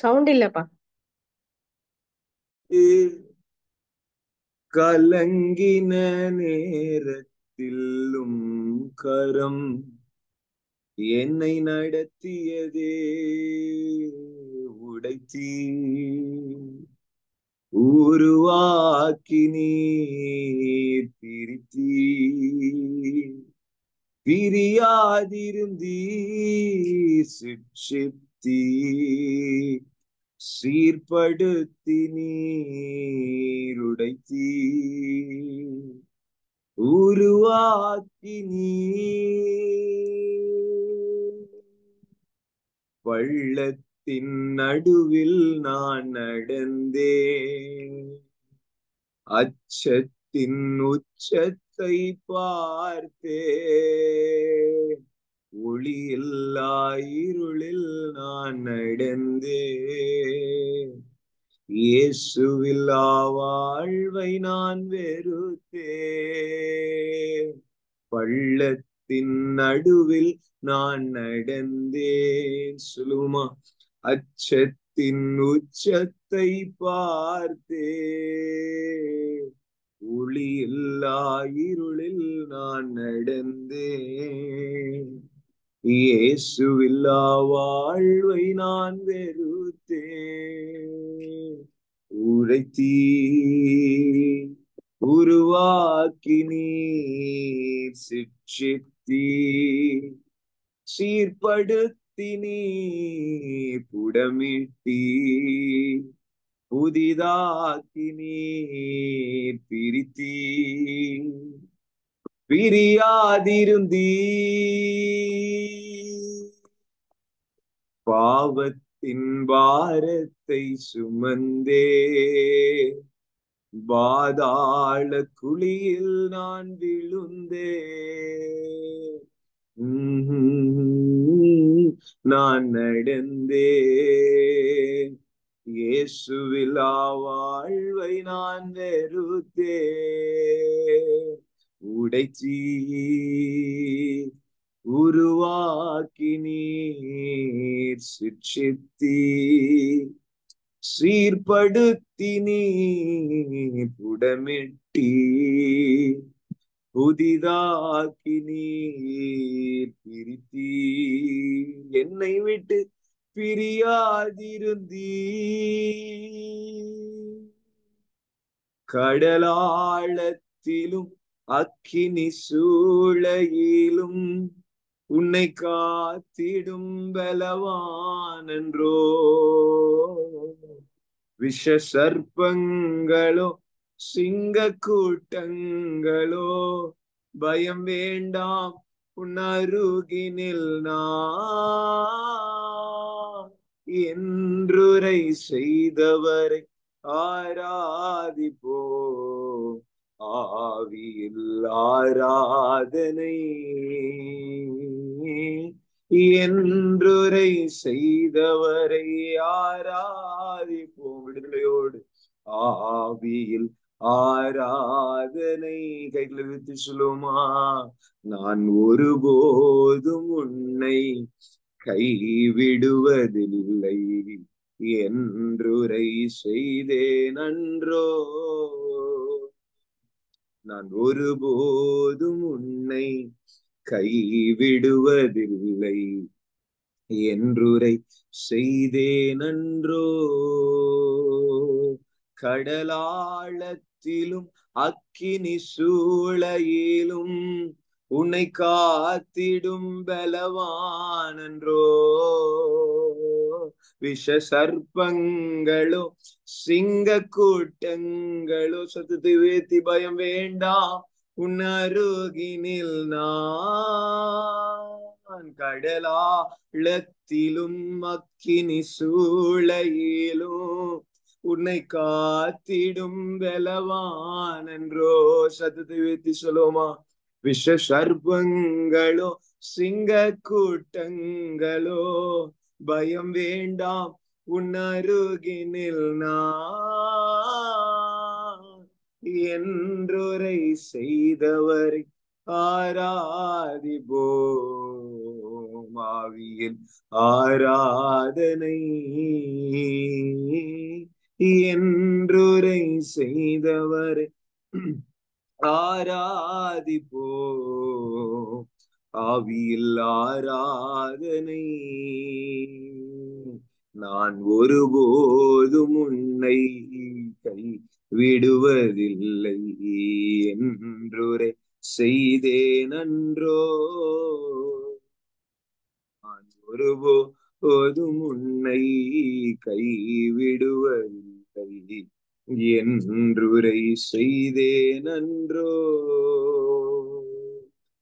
Sound இல்லப்பா. கலங்கின நேரத்திலும் கரம் என்னை நடத்தியதே, உடைத்தீ உருவாக்கி நீர் பிரித்தீ, பிரியாதிருந்தீ சிட்சித்தீ, சீர்படுத்தி நீருடைத்தீ, உருவாக்கி பள்ளத்தின் நடுவில் நான் நடந்தேன், அச்சத்தின் உச்சத்தை பார்த்தேன், ஒளியில்லா இருளில் நான் நடந்தேன், இயேசுவில்லா வாழ்வை நான் வெறுத்தேன், பள்ளத்தின் நடுவில் நான் நடந்தேன். சொல்லுமா, அச்சத்தின் உச்சத்தை பார்த்தேன், ஒளியில்லா இருளில் நான் நடந்தேன், இயேசுவில்லா வாழ்வை நான் வெறுத்தேன், உழைத்தீ உருவாக்கி நீர் சிட்சித்தீ, சீர்படுத்தி நீர் புடமிட்டீ, புதிதாக்கி நீர் பிரித்தீ, பிரியாதிருந்தீ, பாவத்தின் பாரத்தை சுமந்தே, பாதாள குழியில் நான் விழுந்தேன், நான் நடந்தேன், இயேசுவில்லா வாழ்வை நான் வெறுத்தேன், உடைத்தீ உருவாக்கி நீர் சிட்சித்தீ, சீர்படுத்தி நீர் புடமிட்டீ, புதிதாக்கி நீர் பிரித்தீ, என்னை விட்டு பிரியாதிருந்தீ, கடலாழத்திலும் அக்கினி சூளையிலும் உன்னை காத்திடும் பலவானன்றோ, விஷ சர்ப்பங்களோ சிங்க கூட்டங்களோ பயம் வேண்டாம், உன் அருகினில் நான் என்றுரை செய்தவரை ஆராதிப்போ, ஆவியில் ஆராதனை, என்றுரை செய்தவரை ஆராதிப்போம் விடுதலையோடு, ஆவியில் ஆராதனை. கைகளை வித்து சொல்லுமா, நான் ஒருபோதும் உன்னை கைவிடுவதில்லை என்றுரை செய்தேன் அன்றோ, நான் ஒருபோதும் உன்னை கைவிடுவதில்லை என்றுரை செய்தேன் அன்றோ, கடலாழத்திலும் அக்கினி சூளையிலும் உன்னை காத்திடும் பலவானன்றோ, விஷ சர்ப்பங்களோ சிங்க கூட்டங்களோ, சத்தத்தை உயர்த்தி பயம் வேண்டாம், உன் அருகினில் நான், கடலாழத்திலும் அக்கினி சூளையிலும் உன்னை காத்திடும் பலவானன்றோ, சத்தத்தை உயர்த்தி சொல்லுமா, விஷ சர்ப்பங்களோ சிங்க கூட்டங்களோ பயம் வேண்டாம், உன் அருகினில் நான் என்றுரை செய்தவரை ஆராதிப்போம், ஆவியில் ஆராதனை என்றுரை செய்தவரை ஆராதிப்போ. ஆவியில் ஆராதனை. நான் ஒருபோதும் உன்னை கை விடுவதில்லை என்றுரை செய்தேன் அன்றோ. நான் ஒருபோதும் உன்னை கைவிடுவதில்லை என்றுரை செய்தேன் அன்றோ.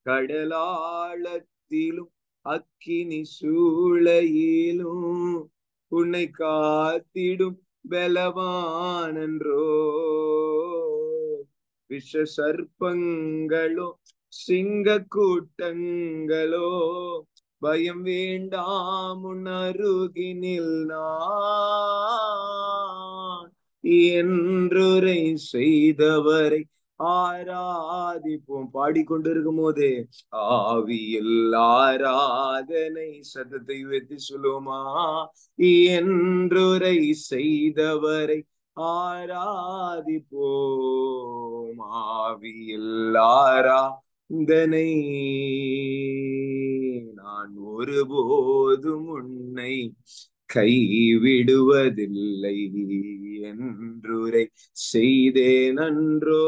கடலாழத்திலும் அக்கினி சூளையிலும் உன்னை காத்திடும் பலவானன்றோ. விஷ சர்ப்பங்களோ சிங்க கூட்டங்களோ பயம் வேண்டாம் உன் அருகினில் நான் என்றுரை செய்தவரை ஆராதிப்போம். பாடிக்கொண்டிருக்கும் போதே ஆவியில் ஆராதனை சத்தத்தை உயர்த்தி சொல்லுமா. என்றுரை செய்தவரை ஆராதிப்போம். ஆவியில் ஆராதனை. நான் ஒருபோதும் உன்னை கைவிடுவதில்லை என்றுரை செய்தேன் அன்றோ.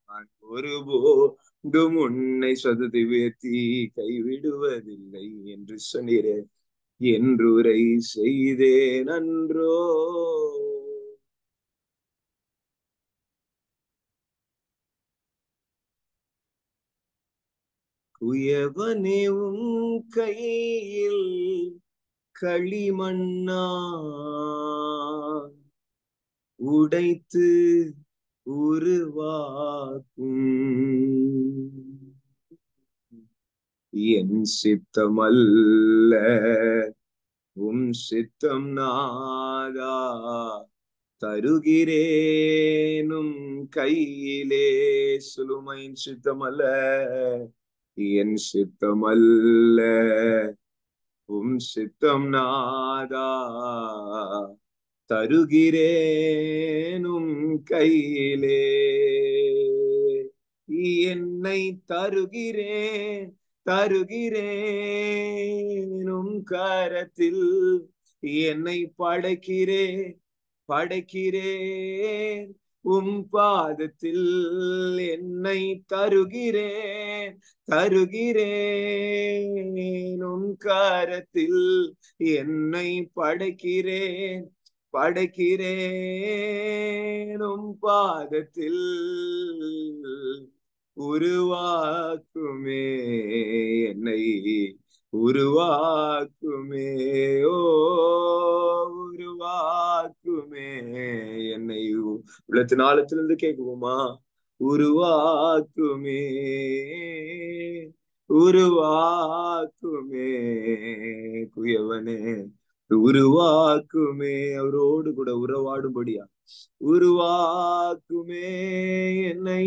நான் ஒருபோதும் உன்னை சத்தத்தை உயர்த்தி கைவிடுவதில்லை என்று சொன்னீரேன் என்றுரை செய்தேன் அன்றோ. குயவனே உன் கையில் களிமண்ணா உடைத்து உருவாக்கும் என் சித்தமல்ல உம் சித்தம் நாதா தருகிறேனும் கையிலே. சுலுமையின் சித்தமல்ல என் சித்தமல்ல உம் சித்தம் நாதா தருகிறேனும் கையிலே. என்னை தருகிறேன் தருகிறேனும் கரத்தில். என்னை படைக்கிறேன் படைக்கிறேன் உம் பாதத்தில். என்னை தருகிறேன் தருகிறேன் உம் கரத்தில். என்னை படைக்கிறேன் படைக்கிறேன் உம் பாதத்தில். உருவாக்குமே என்னை உருவாக்குமே. ஓ உருவாக்குமே என்னை. உள்ளத்தின் ஆழத்திலிருந்து கேட்குவோமா. உருவாக்குமே உருவாக்குமே குயவனே உருவாக்குமே. அவரோடு கூட உறவாடும்படியா உருவாக்குமே என்னை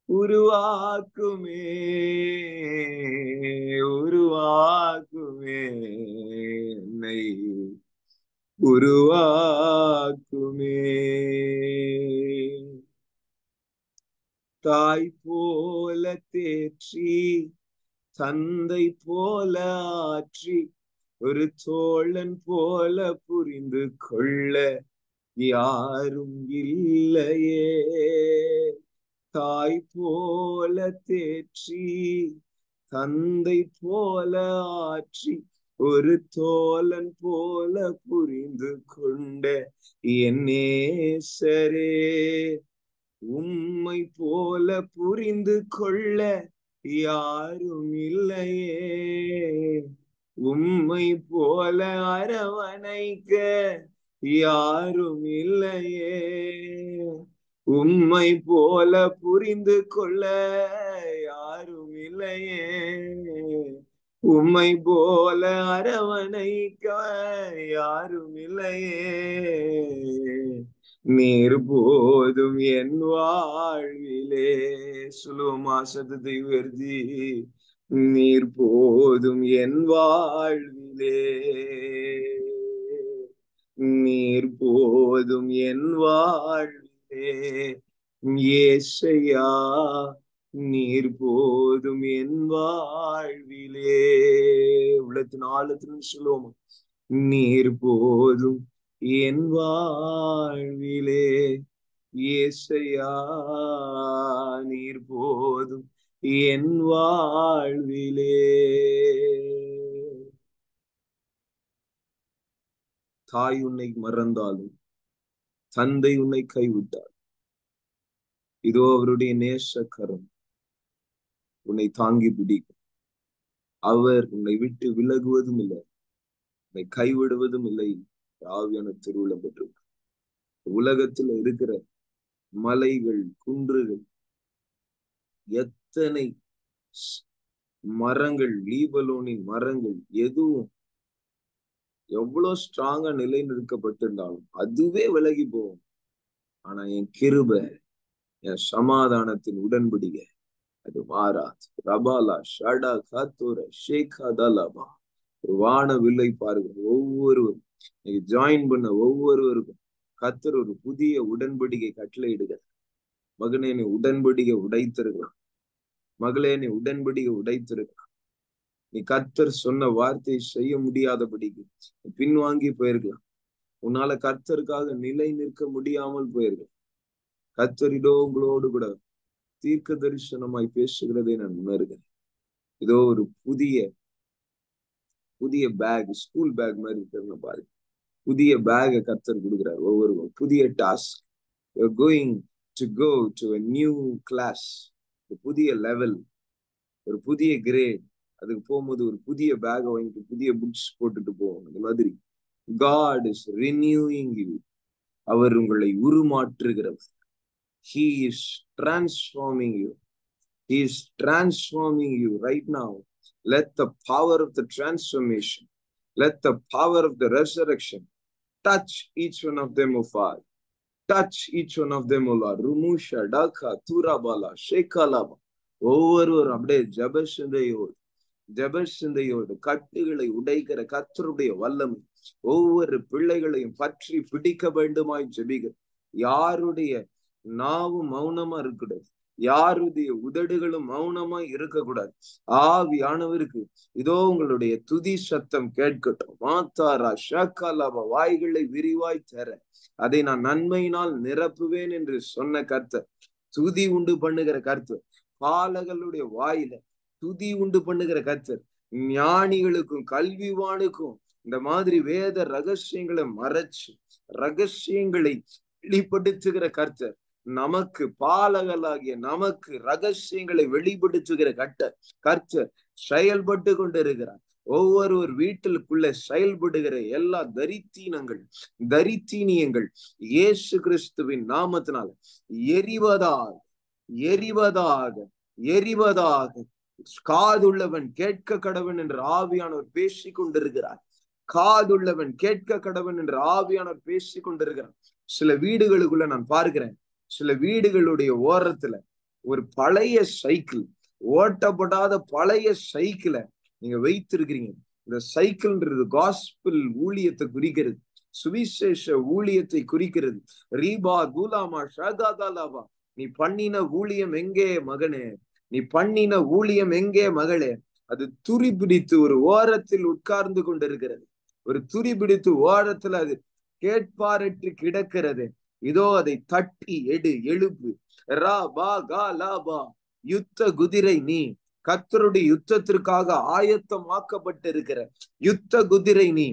உருவாக்குமே உருவாக்குமே என்னை உருவாக்குமே. தாய் போல தேற்றி தந்தை போல ஆற்றி ஒரு தோழன் போல புரிந்து கொள்ள யாரும் இல்லையே. தாய் போல தேற்றி தந்தை போல ஆற்றி ஒரு தோழன் போல புரிந்து கொண்ட என் நேசரே. உம்மை போல புரிந்து கொள்ள யாரும் இல்லையே. உம்மை போல அரவணைக்க யாரும் இல்லையே. உம்மை போல புரிந்து கொள்ள யாரும் இல்லையே. உம்மை போல அரவணைக்க யாரும் இல்லையே. நீர் போதும் என் வாழ்விலே. சுலோமா சத்தத்தை உயர்த்தி நீர் போதும் என் வாழ்விலே, நீர் போதும் என் வாழ்விலே, ஏசையா நீர் போதும் என் வாழ்விலே. உள்ளத்தின் ஆழத்திலும் சொல்லுவோம், நீர் போதும் என் வாழ்விலே, ஏசையா நீர் போதும் என் வாழ்விலே. தாய் உன்னை மறந்தாலும், தந்தை உன்னை கைவிட்டார், இதோ அவருடைய நேசக்கரம் உன்னை தாங்கி பிடிக்கும். அவர் உன்னை விட்டு விலகுவதும் இல்லை, உன்னை கைவிடுவதும் இல்லை. ஆவியான திருவுளம் பெற்று உலகத்துல இருக்கிற மலைகள், குன்றுகள், எத்தனை மரங்கள், லீபலோனின் மரங்கள் எதுவும் எவ்வளவு ஸ்ட்ராங்கா நிலை நிற்கப்பட்டிருந்தாலும் அதுவே விலகி போகும். ஆனா என் கிருபை, என் சமாதானத்தின் உடன்படிக்கை அது மாறாது. ரபாலா ஷடா காத்தோர ஷேகா தலாபா. ஒரு வான வில்லை பாருங்க, ஒவ்வொருவரும் நீங்க ஜாயின் பண்ண ஒவ்வொருவருக்கும் கர்த்தர் ஒரு புதிய உடன்படிக்கை கட்டளையிடுக. மகனே நீ உடன்படிக்கை உடைத்திருக்கலாம், மகளே நீ உடன்படிக்கை உடைத்திருக்கலாம். நீ கர்த்தர் சொன்ன வார்த்தையை செய்ய முடியாதபடிக்கு பின்வாங்கி போயிருக்கலாம். உன்னால கர்த்தருக்காக நிலை நிற்க முடியாமல் போயிருக்கலாம். கர்த்தரிடோ உங்களோடு கூட தீர்க்க தரிசனமாய் பேசுகிறதை நான் உணர்கிறேன். இதோ ஒரு புதிய பேக், ஸ்கூல் பேக் மாதிரி இருக்கிறது பாருங்க. புதிய பேகை கர்த்தர் கொடுக்குறாரு ஒவ்வொருவரும். புதிய task, going to go to a new class, ஒரு புதிய லெவல், ஒரு புதிய கிரேட். அதுக்கு போகும்போது ஒரு புதிய பேகை வாங்கிட்டு புதிய புக்ஸ் போட்டுட்டு போவோம். அந்த மாதிரி God is renewing you. அவர் உங்களை உருமாற்றுகிறவர். He is transforming you. He is transforming you right now. Let the power of the transformation, let the power of the resurrection touch each one of them, O Father. Touch each one of them, O Lord. Rumusha, Daka, Turabala, Shekalaba. ஒவ்வொருவரும் அப்படியே ஜெபசிந்தையோடு கட்டுகளை உடைக்கிற கர்த்தருடைய வல்லமை ஒவ்வொரு பிள்ளைகளையும் பற்றி பிடிக்க வேண்டுமாய் ஜெபிக்க. யாருடைய நாவும் மௌனமா இருக்கக்கூடாது, யாருடைய உதடுகளும் மௌனமா இருக்கக்கூடாது. ஆவியானவருக்கு இதோ உங்களுடைய துதி சத்தம் கேட்கட்டும். மாத்தாரா ஷக்கலாபா, வாய்களை விரிவாய் தர அதை நான் நன்மையினால் நிரப்புவேன் என்று சொன்ன கர்த்தர், துதி உண்டு பண்ணுகிற கர்த்தர், பாலகளுடைய வாயில துதி உண்டு பண்ணுகிற கர்த்தர், ஞானிகளுக்கும் கல்விவானுக்கும் இந்த மாதிரி வேத ரகசியங்களை மறைச்சு ரகசியங்களை வெளிப்படுத்துகிற கர்த்தர், நமக்கு பாலகளாகிய நமக்கு ரகசியங்களை வெளிப்படுத்துகிற கர்த்தர் செயல்பட்டு கொண்டிருக்கிறார். ஒவ்வொருவர் வீட்டிற்குள்ள செயல்படுகிற எல்லா தரித்தீனியங்கள் இயேசு கிறிஸ்துவின் நாமத்தினால எரிவதாக காதுள்ளவன் கேட்க கடவன் என்று ஆவியானவர் பேசிக் கொண்டிருக்கிறார். காதுள்ளவன் கேட்க கடவன் என்று ஆவியானவர் பேசிக் கொண்டிருக்கிறார். சில வீடுகளுக்குள்ள நான் பார்க்கிறேன், சில வீடுகளுடைய ஓரத்துல ஒரு பழைய சைக்கிள், ஓட்டப்படாத பழைய சைக்கிளை நீங்க வைத்திருக்கிறீங்க. இந்த சைக்கிள்ன்றது காஸ்பிள் ஊழியத்தை குறிக்கிறது, சுவிசேஷ ஊழியத்தை குறிக்கிறது. ரீபா தூலாமா ஷகாதாலாபா, நீ பண்ணின ஊழியம் எங்கே மகனே, நீ பண்ணின ஊழியம் எங்கே மகளே? அது துரி பிடித்து ஒரு ஓரத்தில் உட்கார்ந்து கொண்டிருக்கிறது. ஒரு துரி பிடித்து ஓரத்துல அது கேட்பாரற்று கிடக்கிறது. இதோ அதை தட்டி எழுப்பு. ரா பா கா லா பா, யுத்த குதிரை நீ, கர்த்தருடைய யுத்தத்திற்காக ஆயத்தமாக்கப்பட்டிருக்கிற யுத்த குதிரை நீ,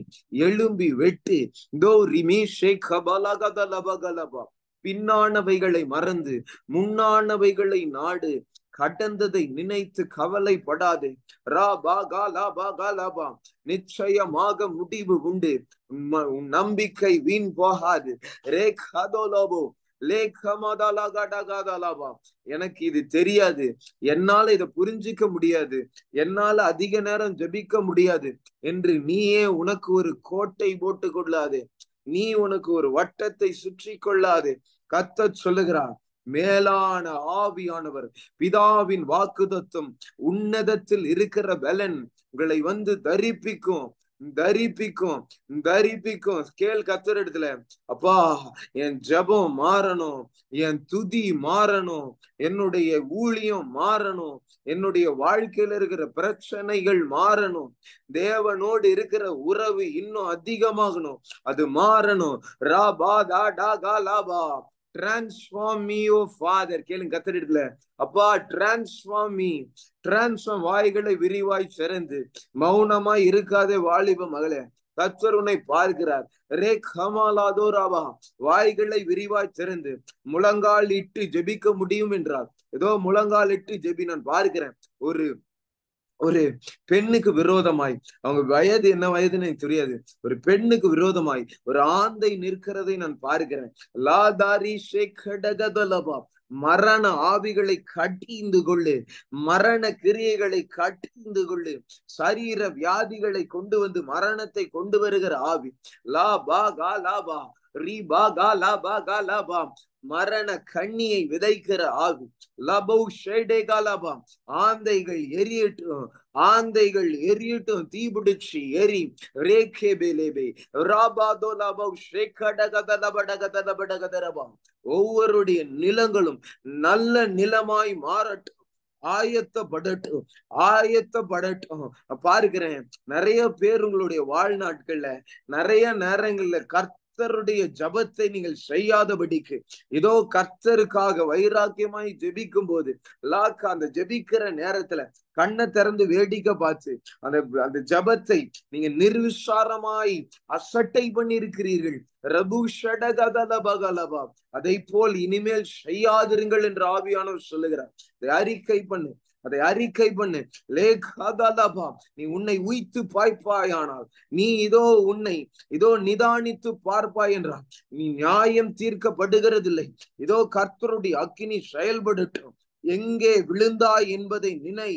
எழும்பி வெட்டு. இதோ ரிமி ஷேக் ஹபலகதலபகலபா, பின்னானவைகளை மறந்து முன்னானவைகளை நாடு, கடந்ததை நினைத்து கவலைப்படாது. ரா பா கா லா பா கா லா பா, நிச்சயமாக முடிவு உண்டு, நம்பிக்கை வீண் போகாது. ரே கதோலோபோ எனக்கு இது தெரியாது, என்னால இதை புரிஞ்சிக்க முடியாது, என்னால அதிக நேரம் ஜெபிக்க முடியாது என்று நீயே உனக்கு ஒரு கோட்டை போட்டு கொள்ளாது, நீ உனக்கு ஒரு வட்டத்தை சுற்றி கொள்ளாது. கர்த்தர் சொல்லுகிறார், மேலான ஆவியானவர், பிதாவின் வாக்குத்தத்தம், உன்னதத்தில் இருக்கிற பலன் உங்களை வந்து தரிப்பிக்கும் தரிப்பிக்கும் தரிப்பிக்கும். கேள் கர்த்தர் இடத்துல, அப்பா என் ஜெபம் மாறணும், என் துதி மாறணும், என்னுடைய ஊழியம் மாறணும், என்னுடைய வாழ்க்கையில இருக்கிற பிரச்சனைகள் மாறணும், தேவனோடு இருக்கிற உறவு இன்னும் அதிகமாகணும், அது மாறணும். ராபா தா டா கா லாபா, டிரான்ஸ்ஃபார்ம் மீ ஓ ஃபாதர். கேளுங்க கர்த்தர் இடத்துல, அப்பா டிரான்ஸ்ஃபார்ம் மீ, டிரான்ஸ்ஃபார்ம். வாய்களை விரிவாய் திறந்து மௌனமாய் இருக்காதே வாலிப மகளே, கர்த்தர் உன்னை பார்க்கிறார். ரே கமாலாதோ ராபா, வாய்களை விரிவாய் திறந்து முழங்கால் இட்டு ஜெபிக்க முடியும் என்றார். ஏதோ முழங்கால் இட்டு ஜெபி. நான் பார்க்கிறேன் ஒரு ஒரு பெண்ணுக்கு விரோதமாய், அவங்க வயது என்ன வயதுன்னு எனக்கு தெரியாது, ஒரு பெண்ணுக்கு விரோதமாய் ஒரு ஆந்தை நிற்கிறதை நான் பார்க்கிறேன். லாதாரி ஷேகடகதலபா, மரண ஆவிகளை கட்டிந்து கொள்ளு, மரண கிரியைகளை கட்டிந்து கொள்ளு, சரீர வியாதிகளை கொண்டு வந்து மரணத்தை கொண்டு வருகிற ஆவி. லா பா கா லா பா, ரீ பா கா லா பா கா லா பா, மரண கண்ணியை விதைக்கிற ஆவி. லபௌ ஷேடே கா லா பா, ஆந்தைகள் எரியட்டும், ஆந்தைகள் எரியட்டும், தீபிடிச்சு எரி. ரேகே பேலேபே ராபாதோ லபௌ ஷேகடகதலபடகதலபடகதரபா. ஒவ்வொருடைய நிலங்களும் நல்ல நிலமாய் மாறட்டும், ஆயத்தப்படட்டும், ஆயத்தப்படட்டும். பார்க்கிறேன் நிறைய பேர் உங்களுடைய வாழ்நாட்கள்ல நிறைய நேரங்கள்ல கர்த்தருடைய ஜபத்தை நீங்கள் செய்யாதபடிக்கு, இதோ கர்த்தருக்காக வைராக்கியமாய் ஜெபிக்கும் போது அந்த ஜெபிக்கிற நேரத்துல கண்ணை திறந்து வேடிக்கை பார்த்து அந்த அந்த ஜபத்தை நீங்க நிர்விசாரமாய் அசட்டை பண்ணி இருக்கிறீர்கள். ரபு ஷடகதலபகலபா, அதை போல் இனிமேல் செய்யாதிருங்கள் என்று ஆவியானவர் சொல்லுகிறார். அதை அறிக்கை பண்ணு, அதை அறிக்கை பண்ணு. லேகதலபா, நீ உன்னை உய்த்து பாய்ப்பாயானால், நீ இதோ உன்னை இதோ நிதானித்து பார்ப்பாய் என்றார். நீ நியாயம் தீர்க்கப்படுகிறதில்லை. இதோ கர்த்தருடைய அக்கினி செயல்படட்டும். எங்கே விழுந்தாய் என்பதை நினை,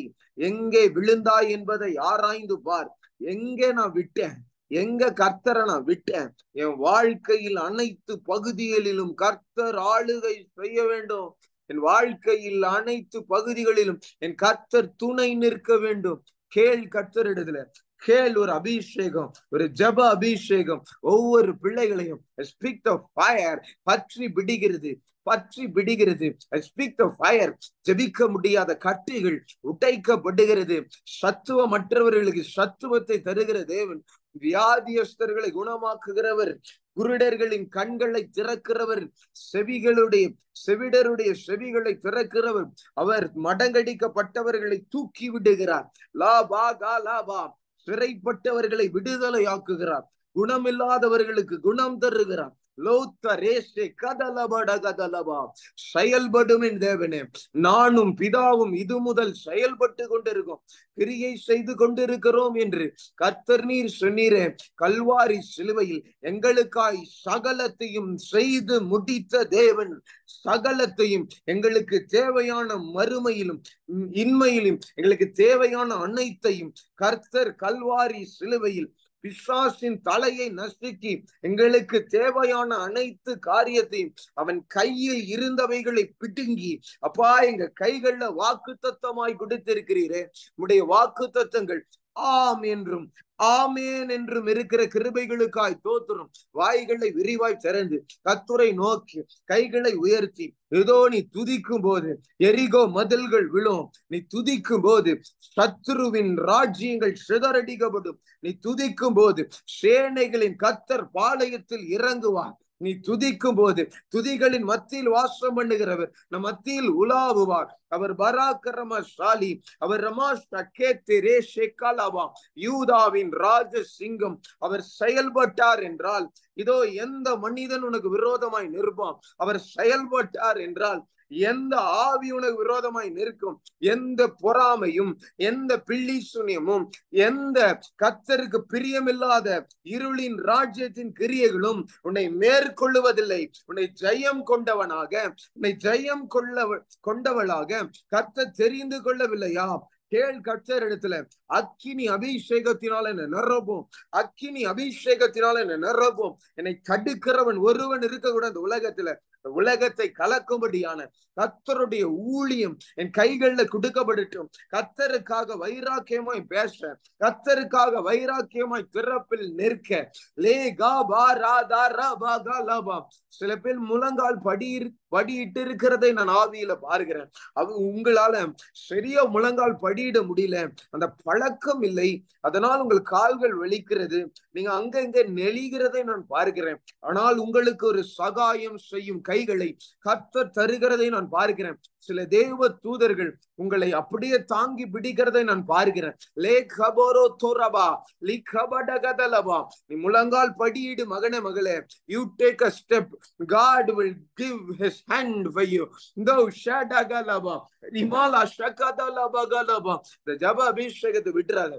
எங்கே விழுந்தாய் என்பதை ஆராய்ந்து பார். எங்கே நான் விட்டேன், எங்க கர்த்தரை நான் விட்டேன்? என் வாழ்க்கையில் அனைத்து பகுதிகளிலும் கர்த்தர் ஆளுகை செய்ய வேண்டும். என் வாழ்க்கையில் அனைத்து பகுதிகளிலும் என் கர்த்தர் துணை நிற்க வேண்டும். கேள் கர்த்தரிடத்துல, கேள். ஒரு அபிஷேகம், ஒரு ஜப அபிஷேகம் ஒவ்வொரு பிள்ளைகளையும் ஸ்பீக் தி ஃபயர் பற்றி பிடிக்கிறது, பற்றி பிடிக்கிறது. Speak the fire. ஜெபிக்க முடியாத கட்டுகள் உடைக்கப்படுகிறது. சத்துவமற்றவர்களுக்கு சத்துவத்தை தருகிற தேவன், வியாதியஸ்தர்களை குணமாக்குகிறவர், குருடர்களின் கண்களை திறக்கிறவர், செவிடருடைய செவிகளை திறக்கிறவர். அவர் மடங்கடிக்கப்பட்டவர்களை தூக்கி விடுகிறார். லா பா கா லா பா, சிறைப்பட்டவர்களை விடுதலை ஆக்குகிறார், குணமில்லாதவர்களுக்கு குணம் தருகிறார். செயல்படும் என் தேவனே, நானும் பிதாவும் இது முதல் செயல்பட்டு கொண்டிருக்கோம், கிரியை செய்து கொண்டிருக்கிறோம் என்று கர்த்தர் நீர் சொன்னீரே. கல்வாரி சிலுவையில் எங்களுக்காய் சகலத்தையும் செய்து முடித்த தேவன், சகலத்தையும் எங்களுக்கு தேவையான மறுமையிலும் இன்மையிலும் எங்களுக்கு தேவையான அனைத்தையும் கர்த்தர் கல்வாரி சிலுவையில் பிசாசின் தலையை நசுக்கி எங்களுக்கு தேவையான அனைத்து காரியத்தையும் அவன் கையில் இருந்தவைகளை பிடுங்கி, அப்பா எங்க கைகள்ல வாக்கு தத்தமாய் கொடுத்திருக்கிறீரே. உடைய வாக்கு தத்தங்கள் ஆம் என்றும் ஆமேன் என்றும் இருக்கிற கிருபைகளுக்காய் தோத்திரம். வாய்களை விரிவாய் திறந்து கர்த்தரை நோக்கி கைகளை உயர்த்தி, ஏதோ நீ துதிக்கும் போது எரிகோ மதில்கள் விழும். நீ துதிக்கும் போது சத்துருவின் ராஜ்யங்கள் சிதறடிக்கப்படும். நீ துதிக்கும் போது சேனைகளின் கர்த்தர் பாளையத்தில் இறங்குவார். நீ துதிக்கும் போது துதிகளின் மத்தியில் வாசம் பண்ணுகிறவர் நம் மத்தியில் உலாவுவார். அவர் பராக்கிரமசாலி, அவர் யூதாவின் ராஜ சிங்கம். அவர் செயல்பட்டார் என்றால் இதோ எந்த மனிதன் உனக்கு விரோதமாய் நிற்பான்? அவர் செயல்பட்டார் என்றால் எந்த ஆவி உனக்கு விரோதமாய் நிற்கும்? எந்த பொறாமையும், எந்த பில்லி சுனியமும், எந்த கர்த்தருக்கு பிரியமில்லாத இருளின் ராஜ்யத்தின் கிரியைகளும் உன்னை மேற்கொள்ளுவதில்லை. உன்னை ஜெயம் கொண்டவனாக, உன்னை ஜெயம் கொண்டவளாக கர்த்தர் தெரிந்து கொள்ளவில்லையா? கேள் கர்த்தர் இடத்துல, அக்கினி அபிஷேகத்தினால் என்ன நிரப்பும், அக்கினி அபிஷேகத்தினால் என்ன நிரப்பும். என்னை தடுக்கிறவன் ஒருவன் இருக்க கூட இந்த உலகத்துல. உலகத்தை கலக்கும்படியான கர்த்தருடைய ஊழியம் என் கைகள்ல கொடுக்கப்படட்டும். கர்த்தருக்காக வைராக்கியமாய் பேச, கர்த்தருக்காக வைராக்கியமாய் திறப்பில் நிற்க. சில பேர் முழங்கால் படியிட்டு இருக்கிறதை நான் ஆவியில பார்க்கிறேன். உங்களால சரியா முழங்கால் படியிட முடியல, அந்த பழக்கம் இல்லை, அதனால் உங்கள் கால்கள் வெளிக்கிறது, நீங்க அங்க இங்க நெளிகிறதை நான் பார்க்கிறேன். ஆனால் உங்களுக்கு ஒரு சகாயம் செய்யும் கைகளை கர்த்தர் தருகிறதை நான் பார்க்கிறேன். சில தேவ தூதர்கள் உங்களை அப்படியே தாங்கி பிடிக்கிறதை நான் பார்க்கிறேன். நீ முழங்கால் படியிடு மகனே, மகளே. You take a step, God will give his hand for you. Thou shadagalaba rimala shakadalabagalaba. இந்த ஜப அபிஷேகத்தை விட்டுறாத,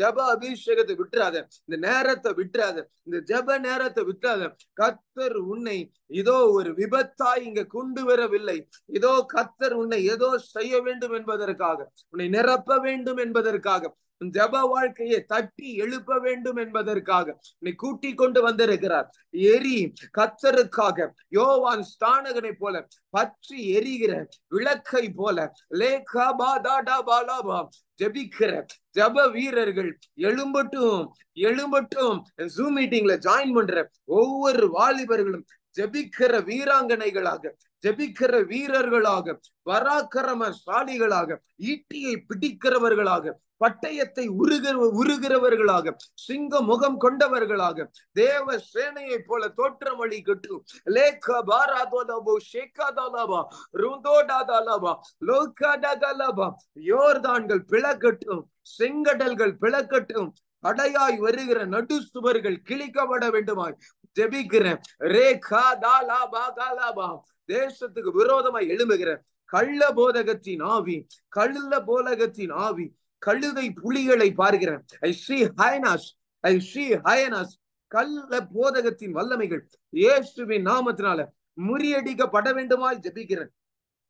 ஜப அபிஷேகத்தை விட்டுறாத, இந்த நேரத்தை விட்டுறாத, இந்த ஜப நேரத்தை விட்டுறாத. கர்த்தர் உன்னை இதோ ஒரு விபத்தாய் இங்க கொண்டு வரவில்லை. இதோ கர்த்தர் உன்னை ஏதோ செய்ய வேண்டும் என்பதற்காக, உன்னை நிரப்ப வேண்டும் என்பதற்காக, ஜப வாழ்க்கையை தட்டி எழுப்ப வேண்டும் என்பதற்காக உன்னை கூட்டி கொண்டு வந்திருக்கிறார். எரி கர்த்தருக்காக. யோவான் ஸ்நானகனை போல பற்றி எரிகிற விளக்கை போல ஜெபிக்கிற ஜப வீரர்கள் எழும்பட்டும், எழும்பட்டும். ஜூம் மீட்டிங்ல ஜாயின் பண்ற ஒவ்வொரு வாலிபர்களும் ஜெபிக்கிற வீராங்கனைகளாக, ஜெபிக்கிற வீரர்களாக, பராக்கிரமசாலிகளாக, ஈட்டியை பிடிக்கிறவர்களாக, பட்டயத்தை உருகிறவர்களாக, சிங்க முகம் கொண்டவர்களாக, தேவ சேனையை போல தோற்றம் அளிக்கட்டும். யோர்தான்கள் பிளக்கட்டும், செங்கடல்கள் பிளக்கட்டும், தடையாய் வருகிற நடு சுவர்கள் கிழிக்கப்பட வேண்டுமாய் ஜெபிக்கிறேன். தேசத்துக்கு விரோதமாய் எழும்புகிற கள்ள போதகத்தின் ஆவி, கள்ள போதகத்தின் ஆவி, கழுதை புலிகளை பார்க்கிறேன். I see hyenas. கள்ள போதகத்தின் வல்லமைகள் இயேசுவின் நாமத்தினால முறியடிக்கப்பட வேண்டுமாய் ஜெபிக்கிறேன்,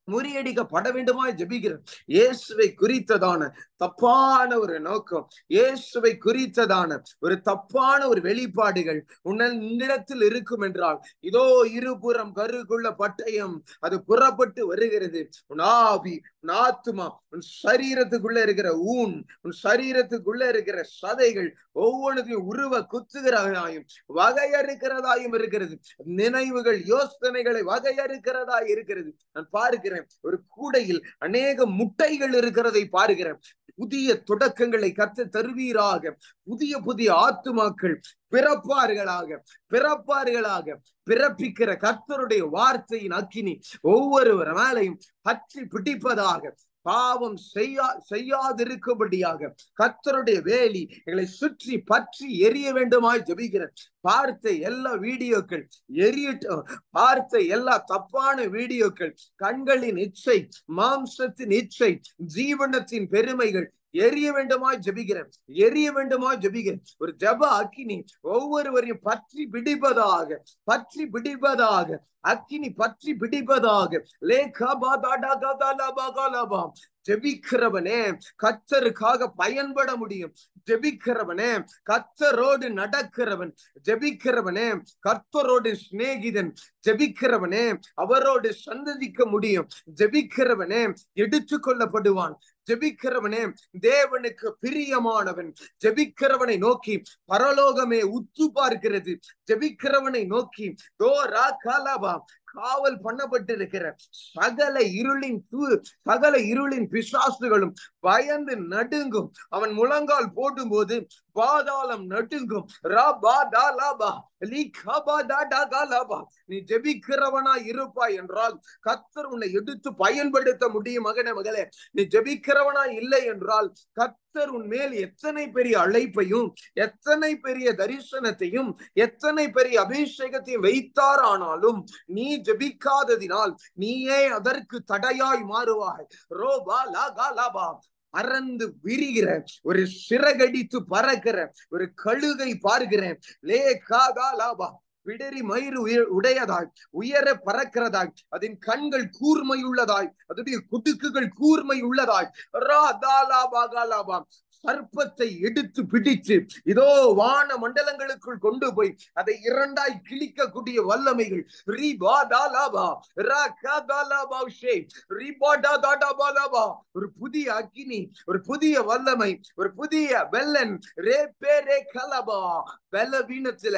முறியடிக்கப்பட வேண்டுமாய் ஜெபிக்கிறேன். இயேசுவை குறித்ததான தப்பான ஒரு நோக்கம், இயேசுவை குறித்ததான ஒரு தப்பான ஒரு வெளிப்பாடுகள் உன்னிடத்தில் இருக்கும் என்றால், இதோ இருபுறம் கருக்குள்ள பட்டயம் அது புறப்பட்டு வருகிறது. உன் ஆவி, உன் ஆத்துமா, உன் சரீரத்துக்குள்ள இருக்கிற உன் சரீரத்துக்குள்ள இருக்கிற சதைகள் ஒவ்வொன்றையும் உருவ குத்துகிறதாயும் வகையறுக்கிறதாயும் இருக்கிறது. நினைவுகள், யோசனைகளை வகையறுக்கிறதாய் இருக்கிறது. நான் பார்க்கிறேன் ஒரு கூடையில் அநேக முட்டைகள் இருக்கிறதை பார்க்கிறேன். புதிய தொடக்கங்களை கர்த்தர் தருவீராக. புதிய புதிய ஆத்துமாக்கள் பிறப்பார்களாக. பிறப்பிக்கிற கர்த்தருடைய வார்த்தையின் அக்கினி ஒவ்வொருவர் மேலையும் பற்றி பிடிப்பதாக. பாவம் செய்யாதிருக்கும்படியாக கர்த்தருடைய வேலி எங்களை சுற்றி பற்றி எரிய வேண்டுமாய் ஜெபிக்கிறேன். பார்த்த எல்லா வீடியோக்கள் எரியட்டும். பார்த்த எல்லா தப்பான வீடியோக்கள், கண்களின் இச்சை, மாம்சத்தின் இச்சை, ஜீவனத்தின் பெருமைகள் எரிய வேண்டுமாய் ஜெபிக்கிறேன், எரிய வேண்டுமாய் ஜெபிக்கிறேன். ஒரு ஜப அக்கினி ஒவ்வொருவரையும் பற்றி பிடிப்பதாக, பற்றி பிடிப்பதாக, அக்கினி பற்றி பிடிப்பதாக. ஜெபிக்கிறவனே கர்த்தருக்காக பயன்பட முடியும். ஜெபிக்கிறவனே கர்த்தரோடு நடக்கிறவன், ஜெபிக்கிறவனே கர்த்தரோடு சிநேகிதன், ஜெபிக்கிறவனே அவரோடு சந்ததிக்க முடியும், ஜெபிக்கிறவனே எடுத்து கொள்ளப்படுவான், ஜெபிக்கிறவனே தேவனுக்கு பிரியமானவன். ஜெபிக்கிறவனை நோக்கி பரலோகமே உத்து பார்க்கிறது. ஜெபிக்கிறவனை நோக்கி காவல் பண்ணப்பட்டிருக்கிற சகல இருளின் பிசாசுகளும் பயந்து நடுங்கும். அவன் முழங்கால் போடும் போது பாதாளம் நடுங்கும். நீ ஜெபிக்கிறவனா இருப்பாய் என்றால் கர்த்தர் உன்னை எடுத்து பயன்படுத்த முடியும். மகனே, மகளே, நீ ஜெபிக்கிறவனா இல்லை என்றால் கர்த்தர் உன் மேல் எத்தனை பெரிய அழைப்பையும், எத்தனை பெரிய தரிசனத்தையும், எத்தனை பெரிய அபிஷேகத்தையும் வைத்தார். ஆனாலும் நீ ஜெபிக்காததினால் நீயே அதற்கு தடையாய் மாறுவாய். பறந்து விரிகிற ஒரு சிறகடித்து பறக்கிற ஒரு கழுகை பார்க்கிறேன். பிடரி மயிறு உடையதாய், உயர பறக்கிறதாய், அதன் கண்கள் கூர்மை உள்ளதாய், அதனுடைய குடுக்குகள் கூர்மை உள்ளதாய், சர்ப்பத்தை எடுத்து பிடித்து இதோ வான மண்டலங்களுக்குள் கொண்டு போய் அதை இரண்டாய் கிழிக்கக்கூடிய வல்லமைகள் ஒரு புதிய அக்கினி, ஒரு புதிய வல்லமை, ஒரு புதிய பெலன் பலவீனத்தில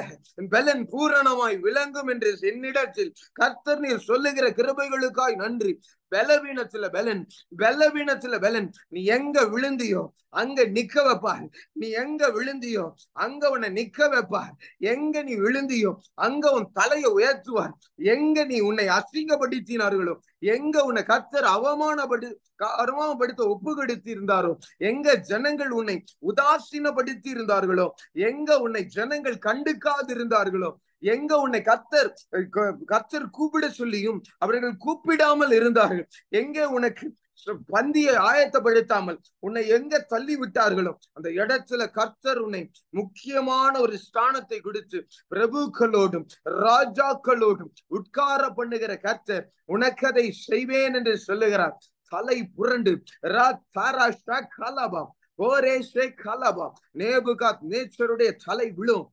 பெலன் பூரணமாய் விளங்கும் என்று என்னிடத்தில் கர்த்தர் நீர் சொல்லுகிற கிருபைகளுக்காய் நன்றி. பலவீனத்துல பெலன், பலவீனத்துல பெலன். நீ எங்க விழுந்தியோ அங்க நிக்க வைப்பார். நீ எங்க விழுந்தியோ அங்க உன்னை நிக்க வைப்பார். எங்க நீ விழுந்தியோ அங்க உன் தலையை உயர்த்துவார். எங்க நீ உன்னை அசிங்கப்படுத்தினார்களோ, எங்க உன்னை கர்த்தர் அவமானப்படுத்த ஒப்பு கொடுத்தி இருந்தாரோ, எங்க ஜனங்கள் உன்னை உதாசீனப்படுத்தி இருந்தார்களோ, எங்க உன்னை ஜனங்கள் கண்டுக்காது இருந்தார்களோ, எங்க உன்னை கர்த்தர் கூப்பிட சொல்லியும் அவர்கள் கூப்பிடாமல் இருந்தார்கள், எங்க உனக்கு பந்தியை ஆயத்தப்படுத்தாமல் உன்னை எங்க தள்ளி விட்டார்களோ அந்த இடத்துல கர்த்தர் உன்னை முக்கியமான ஒரு ஸ்தானத்தை கொடுத்து பிரபுக்களோடும் ராஜாக்களோடும் உட்கார பண்ணுகிற கர்த்தர் உனக்கு அதை செய்வேன் என்று சொல்லுகிறார். தலை புரண்டு நேபுகாத்நேச்சருடைய தலை விழும்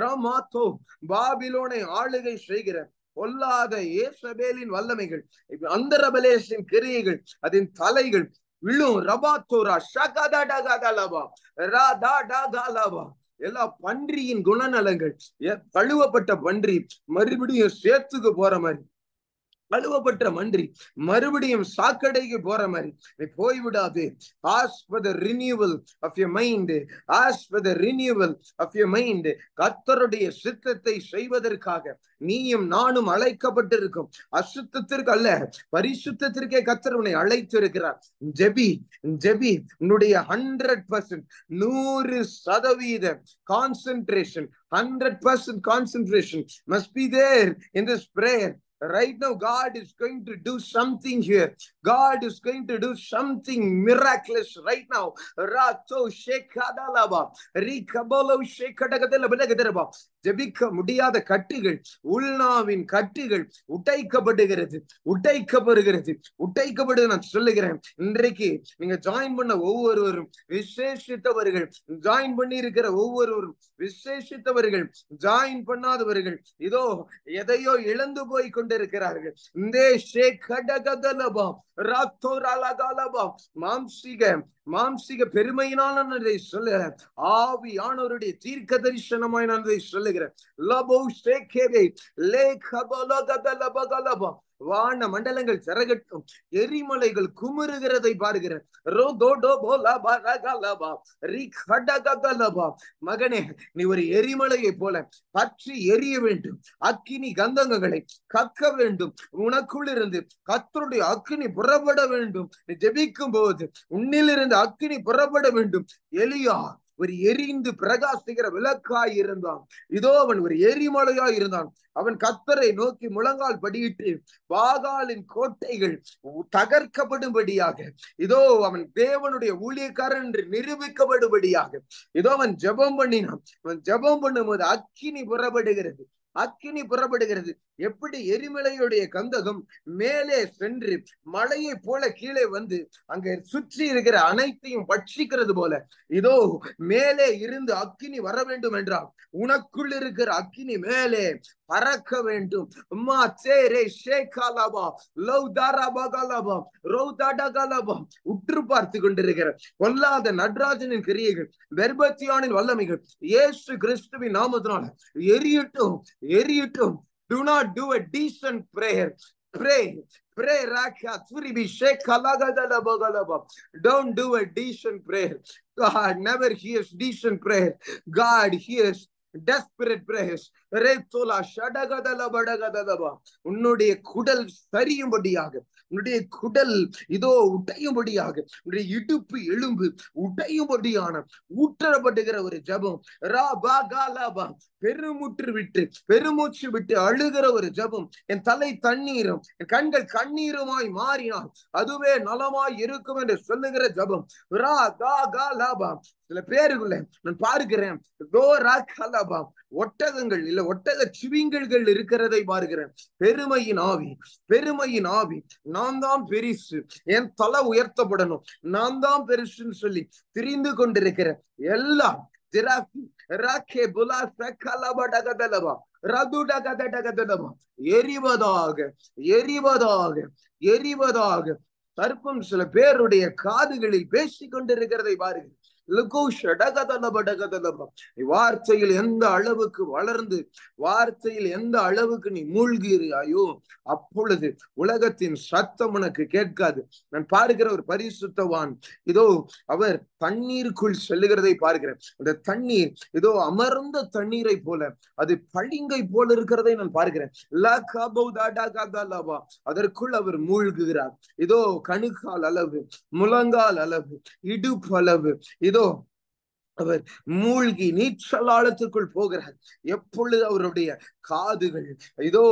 ரமாத்தோ பாபிலோனை ஆளுகை செய்கிற பொல்லாத ஏசபேலின் வல்லமைகள், அந்தரபலேசின் கிரியைகள், அதன் தலைகள் விழும். ரபாத்தோரா ஷகதடகதலபா ராதாடகலபா. எல்லா பன்றியின் குணநலங்கள், கழுவப்பட்ட பன்றி மறுபடியும் சேத்துக்கு போற மாதிரி, கழுவப்பட்ட மன்றி மறுபடியும் சாக்கடைக்கு போற மாதிரி நீ போய்விடாது. Ask for the renewal of your mind, ask for the renewal of your mind. கர்த்தருடைய சித்தத்தை செய்வதற்காக நீயும் நானும் அழைக்கப்பட்டிருக்கும். அசுத்தத்திற்கு அல்ல, பரிசுத்தத்திற்கே கர்த்தர் உன்னை அழைத்திருக்கிறார். ஜெபி ஜெபி. உன்னுடைய 100% 100% concentration, 100% concentration must be there in this prayer. Right now, God is going to do something here. God is going to do something miraculous right now. Rato shekadalaba, rikabolo shekadagadelabelagadeba. ஜெபிக்க முடியாத கட்டுகள், உள்நாவின் கட்டுகள் உடைக்கப்படுகிறது. நான் சொல்லுகிறேன், இன்றைக்கு நீங்க ஜாயின் பண்ண ஒவ்வொருவரும் விசேஷித்தவர்கள், ஜாயின் பண்ணி இருக்கிற ஒவ்வொருவரும் விசேஷித்தவர்கள், ஜாயின் பண்ணாதவர்கள் இதோ எதையோ இழந்து போய் கொண்டிருக்கிறார்கள். மாம்சிக பெருமையினால் நான் இதை சொல்லுகிறேன். ஆவியானவருடைய தீர்க்க தரிசனமாய் நான் இதை சொல்லுகிறேன். வான மண்டலங்கள் சிறகட்டும், எரிமலைகள் குமுறுகிறதை பார்க்கிறேன். மகனே, நீ ஒரு எரிமலையை போல பற்றி எரிய வேண்டும். அக்கினி கந்தகங்களை கக்க வேண்டும். உனக்குள் இருந்து கர்த்தருடைய அக்கினி புறப்பட வேண்டும். நீ ஜெபிக்கும் போது உன்னிலிருந்து அக்கினி புறப்பட வேண்டும். எலியா ஒரு எரிந்து பிரகாசிக்கிற விளக்காய் இருந்தான். இதோ அவன் ஒரு எரிமலையாய் இருந்தான். அவன் கர்த்தரை நோக்கி முழங்கால் படியிட்டு பாகாலின் கோட்டைகள் தகர்க்கப்படும்படியாக, இதோ அவன் தேவனுடைய ஊழியக்காரன் என்று நிரூபிக்கப்படும்படியாக இதோ அவன் ஜெபம் பண்ணினான். அவன் ஜெபம் பண்ணும்போது அக்கினி புறப்படுகிறது. எப்படி எரிமலையுடைய கந்தகம் மேலே சென்று மலையை போல கீழே வந்து அங்க சுற்றி இருக்கிற அனைத்தையும் பட்சிக்கிறது போல, இதோ மேலே இருந்து அக்கினி வர வேண்டும் என்றால் உனக்குள் இருக்கிற அக்கினி மேலே பறக்க வேண்டும். உற்று பார்த்து கொண்டிருக்கிற பொல்லாத நடராஜனின் கிரியைகள், பெர்பத்தியானின் வல்லமைகள் இயேசு கிறிஸ்துவின் நாமத்தினால எரியட்டும். Do not do a decent prayer. Pray. Don't do a decent prayer. God never hears decent prayer. God hears desperate prayers. உன்னுடைய குடல் சரியும்படியாக, உன்னுடைய குடல் இதோ உடையும்படியாக, உன்னுடைய இடுப்பு எலும்பு உடையும்படியான ஊற்றப்படுகிற ஒரு ஜபம். பெருமூச்சு விட்டு அழுகிற ஒரு ஜபம். என் தலை தண்ணீரும் என் கண்கள் கண்ணீருமாய் மாறினால் அதுவே நலமாய் இருக்கும் என்று சொல்லுகிற ஜபம். சில பேருக்குள்ள நான் பார்க்கிறேன், ஒட்டகங்கள் இல்ல ஒட்டக சிவிங்கல்கள் இருக்கிறதை பார்க்கிறேன். பெருமையின் ஆவி, பெருமையின் ஆவி. நான் தான் பெரிசு, என் தலை உயர்த்தப்படணும், நான் தான் பெருசுன்னு சொல்லி திரிந்து கொண்டிருக்கிற எல்லாம் எரிவதாக, எரிவதாக, எரிவதாக. சர்ப்பம் சில பேருடைய காதுகளில் பேசிக் கொண்டிருக்கிறதை பாருங்க. வார்த்தையில் எந்த அளவுக்கு வளர்ந்து, வார்த்தையில் எந்த அளவுக்கு நீ மூழ்கிறாயோ அப்பொழுது உலகத்தின் சத்தம் உனக்கு கேட்காது. நான் பார்க்கிற ஒரு பரிசுத்தவான், இதோ அவர் தண்ணீருக்குள் செல்லுகிறதை பார்க்கிறேன். அந்த தண்ணீர் இதோ அமர்ந்த தண்ணீரை போல, அது பளிங்கை போல இருக்கிறதை நான் பார்க்கிறேன். அதற்குள் அவர் மூழ்குகிறார். இதோ கணுக்கால் அளவு, முழங்கால் அளவு, இடுப்பு அளவு, இதோ அவர் மூழ்கி நீச்சல் ஆழத்திற்குள் போகிறார். எப்பொழுது அவருடைய காதுகள் இதோ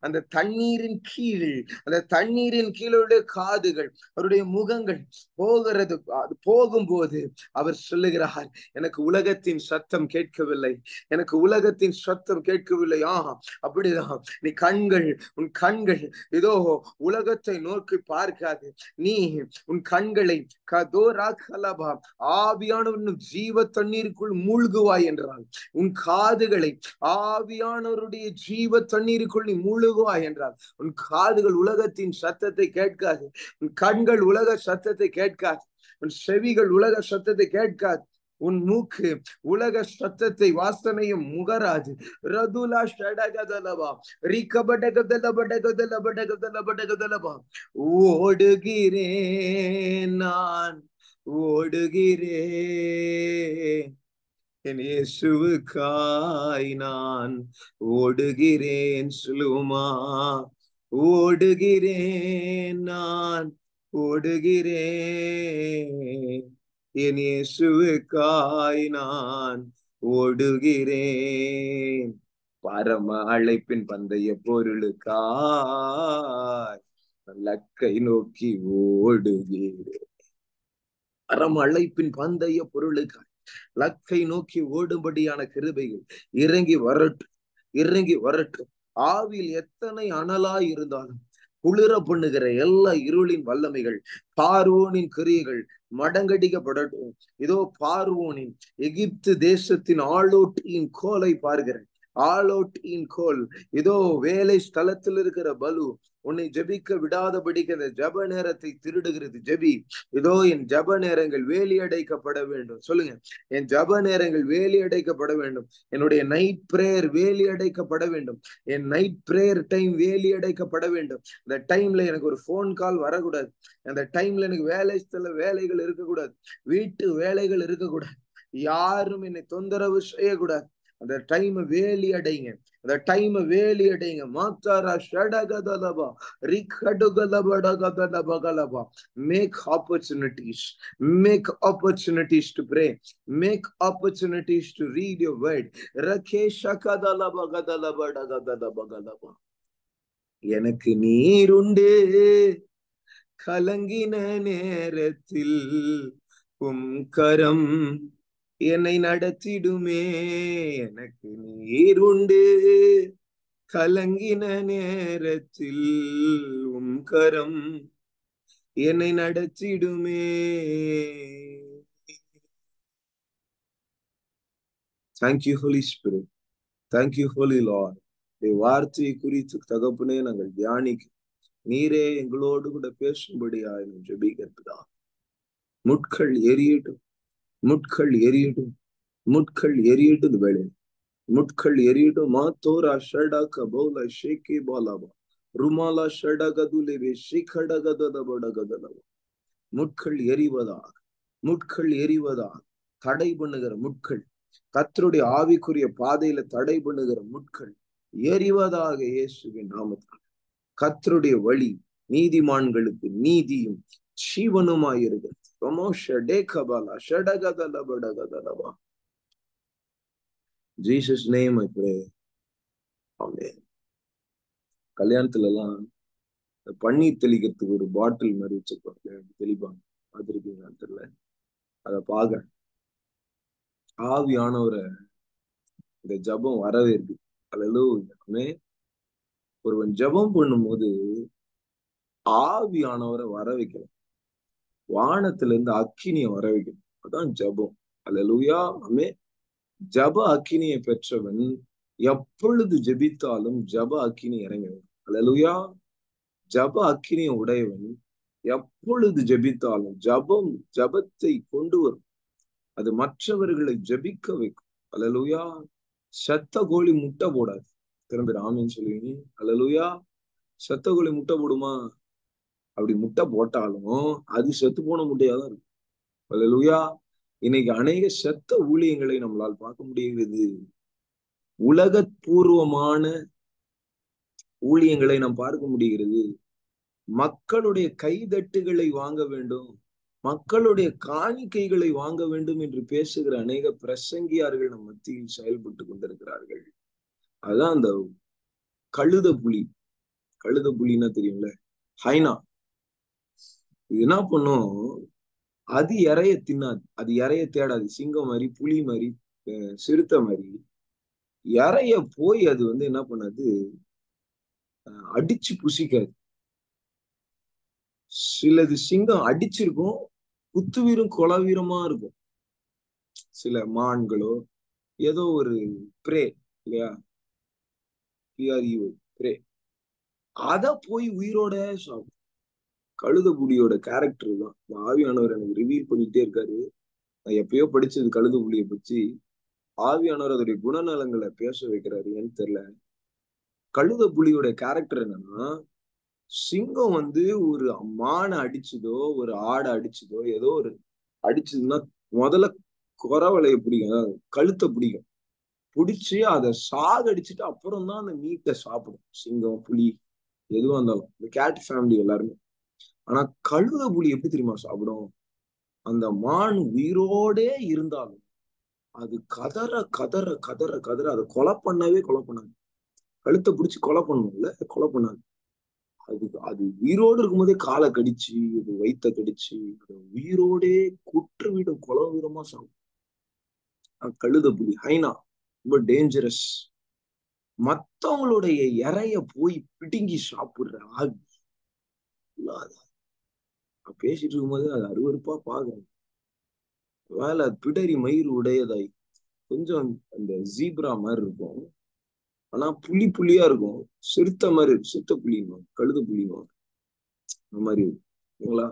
அந்த தண்ணீரின் கீழ், அந்த தண்ணீரின் கீழுடைய காதுகள், அவருடைய முகங்கள் போகிறது, போகும்போது அவர் சொல்லுகிறார், எனக்கு உலகத்தின் சத்தம் கேட்கவில்லை, எனக்கு உலகத்தின் சத்தம் கேட்கவில்லை. அப்படிதான் நீ கண்கள், உன் கண்கள் இதோ உலகத்தை நோக்கி பார்க்காது. நீ உன் கண்களை ஆவியானவன் ஜீவ தண்ணீருக்குள் மூழ்குவாய் என்றால், உன் காதுகளை ஆவியானவருடைய ஜீவ தண்ணீருக்குள் நீ மூழ்குவாய் என்றால், உன் காதுகள் உலகத்தின் சத்தத்தை கேட்காது, உன் கண்கள் உலக சத்தத்தை கேட்காது, உன் செவிகள் உலக சத்தத்தை கேட்காது, உன் மூக்கு உலக சத்தத்தை வாசனையும் முகராது. ரதுலா ஷடகதலவா ரிக்கபடகதலபடகதலபடகதலபடகதலபா. ஓடுகிறேன் நான், ஓடுகிறேன் என் இயேசுவுக்காய் நான் ஓடுகிறேன். சொல்லுமா, ஓடுகிறேன் நான், ஓடுகிறேன் என் இயேசுவுக்காய் நான் ஓடுகிறேன். பரம அழைப்பின் பந்தய பொருளுக்காய் லக்கை நோக்கி ஓடுகிறேன். பரம அழைப்பின் பந்தய பொருளுக்காய் லக்கை நோக்கி ஓடும்படியான கிருபைகள் இறங்கி வரட்டும், இறங்கி வரட்டும். ஆவியில் எத்தனை அனலாய் இருந்தாலும் குளிர பண்ணுகிற எல்லா இருளின் வல்லமைகள், பார்வோனின் கிரியைகள் மடங்கடிக்கப்படட்டும். இதோ பார்வோனின் எகிப்து தேசத்தின் ஆளோட்டியின் கோலை பார்க்கிறேன். ஆளோட்டியின் கோல் இதோ வேலை ஸ்தலத்தில் இருக்கிற பலு உன்னை ஜெபிக்க விடாதபடிக்கு அந்த ஜப நேரத்தை திருடுகிறது. ஜெபி. இதோ என் ஜப நேரங்கள் வேலி அடைக்கப்பட வேண்டும். சொல்லுங்க, என் ஜப நேரங்கள் வேலி அடைக்கப்பட வேண்டும். என்னுடைய நைட் பிரேயர் வேலி அடைக்கப்பட வேண்டும். என் நைட் பிரேயர் டைம் வேலி அடைக்கப்பட வேண்டும். அந்த டைம்ல எனக்கு ஒரு போன் கால் வரக்கூடாது. அந்த டைம்ல எனக்கு வேலை ஸ்தல வேலைகள் இருக்கக்கூடாது, வீட்டு வேலைகள் இருக்கக்கூடாது, யாரும் என்னை தொந்தரவு செய்யக்கூடாது. அந்த டைம் வேலி அடைங்க, அந்த டைம் வேலி அடைங்க. மாத்தாரா ஷடகதலபா ரிக்கடுகலபடகதலபகலபா. Make opportunities, make opportunities to pray, make opportunities to read your word. ரகேஷகதலபகதலபடகதலபகலபா. எனக்கு நீருண்டு கலங்கின நேரத்தில் உம் கரம் என்னை நடத்திடுமே. எனக்கு நீர் உண்டு கலங்கின நேரத்தில் உம் கரம் என்னை நடத்திடுமே. Thank you, Holy Spirit. Thank you, Holy Lord. வார்த்தையை குறித்து தகப்பனே நாங்கள் தியானிக்க நீரே எங்களோடு கூட பேசும்படியாய் ஜெபிக்கிறதா. முட்கள் எரியட்டும், முட்கள் எரியட்டும், முட்கள் எரியட்டும். வேலை முட்கள் எரியட்டும். மாத்தோரா ஷடக பௌல ஷேகி பாலாபா ருமாலா ஷடகதுலேவே ஷிகடகதபடகதலவா. முட்கள் எரிவதாக, முட்கள் எரிவதாக. தடை பண்ணுகிற முட்கள், கர்த்தருடைய ஆவிக்குரிய பாதையில தடை பண்ணுகிற முட்கள் எரிவதாக இயேசுவின் நாமத்தால். கர்த்தருடைய வழி நீதிமான்களுக்கு நீதியும் ஜீவனுமாயிருக்கிறது. Jesus name I pray. Amen. கல்யாணத்துல எல்லாம் பன்னீர் தெளிக்கிறதுக்கு ஒரு பாட்டில் மாதிரி வச்சிருப்பாங்க, தெளிப்பாங்க. பார்த்துருக்கீங்க தெரியல, அதை பாக்குறேன். ஆவியானவரை இந்த ஜபம் வரவேற்கு. அல்லேலூயா. ஒருவன் ஜபம் பண்ணும்போது ஆவியானவரை வர வைக்கணும். வானத்துல இருந்து அக்கினியை வர வைக்கணும். அதான் ஜபம். அல்லேலூயா. ஆமென். ஜப அக்கினியை பெற்றவன் எப்பொழுது ஜெபித்தாலும் ஜப அக்கினி இறங்கும். அல்லேலூயா. ஜப அக்கினியை உடையவன் எப்பொழுது ஜெபித்தாலும் ஜபத்தை கொண்டு வரும். அது மற்றவர்களை ஜெபிக்க வைக்கும். அல்லேலூயா. செத்த கோழி முட்டை போடாது. திரும்ப ஆமீன் சொல்லுவீங்க. அல்லேலூயா. செத்த கோழி முட்டை போடுமா? அப்படி முட்டை போட்டாலும் அது செத்து போன முட்டையாதான் இருக்கும். அல்லேலூயா. இன்னைக்கு அநேக செத்த ஊழியங்களை நம்மளால் பார்க்க முடிகிறது. உலகப்பூர்வமான ஊழியங்களை நாம் பார்க்க முடிகிறது. மக்களுடைய கைதட்டுகளை வாங்க வேண்டும், மக்களுடைய காணிக்கைகளை வாங்க வேண்டும் என்று பேசுகிற அநேக பிரசங்கியார்கள் நம் மத்தியில் செயல்பட்டு கொண்டிருக்கிறார்கள். அதான் அந்த கழுத புலின்னா தெரியும்ல, ஹைனா. இது என்ன பண்ணும்? அது இறைய தின்னாது, அது இறைய தேடாது. சிங்கம் மாதிரி, புலி மாதிரி, சிறுத்தை மாதிரி இறைய போய் அது என்ன பண்ணாது? அடிச்சு புசிக்காது. சிலது சிங்கம் அடிச்சிருக்கும், குத்துவீரும் கொலவீரமா இருக்கும். சில மான்களோ ஏதோ ஒரு பிரே இல்லையா, பிரே, அத போய் உயிரோட சாப்பிடும். கழுத புலியோட கேரக்டர் தான். ஆவியானவர் எனக்கு ரிவீல் பண்ணிட்டே இருக்காரு. நான் எப்பயோ படிச்சது கழுத புலியை பற்றி. ஆவியானவர் அதோடைய குணநலங்களை பேச வைக்கிறாரு. ஏன்னு தெரியல. கழுத புலியோட கேரக்டர் என்னன்னா, சிங்கம் ஒரு மானை அடிச்சதோ ஒரு ஆடை அடிச்சதோ ஏதோ ஒரு அடிச்சதுன்னா முதல்ல குறவலைய பிடிக்கும், கழுத்தை பிடிக்கும். பிடிச்சு அதை சாகடிச்சுட்டு அப்புறம் தான் அந்த மீட்டை சாப்பிடும். சிங்கம், புலி எதுவா இருந்தாலும், இந்த கேட் ஃபேமிலி எல்லாருமே. ஆனா கழுத புலி எப்படி தெரியுமா சாப்பிடும்? அந்த மான் உயிரோடே இருந்தாலும் அது கதற கதற கதற கதற அதை கொலை பண்ணாது. கழுத்தை பிடிச்சு கொலை பண்ணும்ல, கொலை பண்ணாது. அது உயிரோடு இருக்கும்போதே காலை கடிச்சு, அது வயிற்ற கடிச்சு, அது உயிரோடே குற்று வீடும் கொலை வீரமா சாப்பிடும். கழுத புலி ஹைனா ரொம்ப டேஞ்சரஸ். மத்தவங்களுடைய இறைய போய் பிடுங்கி சாப்பிடுற ஆவி. பேசிட்டு இருக்கும்போது அது அருவருப்பா பாக்குறேன். வேலை பிடரி மயிர் உடையதாய் கொஞ்சம் அந்த ஜீப்ரா மாதிரி இருக்கும், ஆனா புலியா இருக்கும். சிறுத்தை மாதிரி, சிறுத்தை புலிமா, கழுத புலிமா அந்த மாதிரி இருக்குங்களா?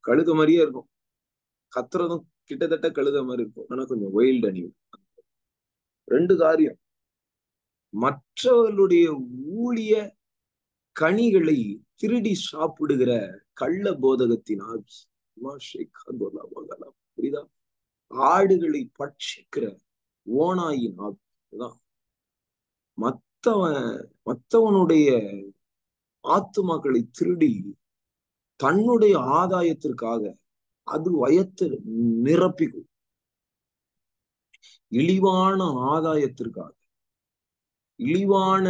கழுத மாதிரியே இருக்கும். கத்துறதும் கிட்டத்தட்ட கழுத மாதிரி இருக்கும், ஆனா கொஞ்சம் வைல்டு அனிமல். ரெண்டு காரியம். மற்றவர்களுடைய ஊழிய கனிகளை திருடி சாப்பிடுகிற கள்ள போதகத்தின் ஆவி. புரியுதா? ஆடுகளை பட்சிக்கிற ஓநாயின் ஆவி. மற்றவனுடைய ஆத்துமாக்களை திருடி தன்னுடைய ஆதாயத்திற்காக அது வயத்தை நிரப்பிக்கும். இழிவான ஆதாயத்திற்காக, இழிவான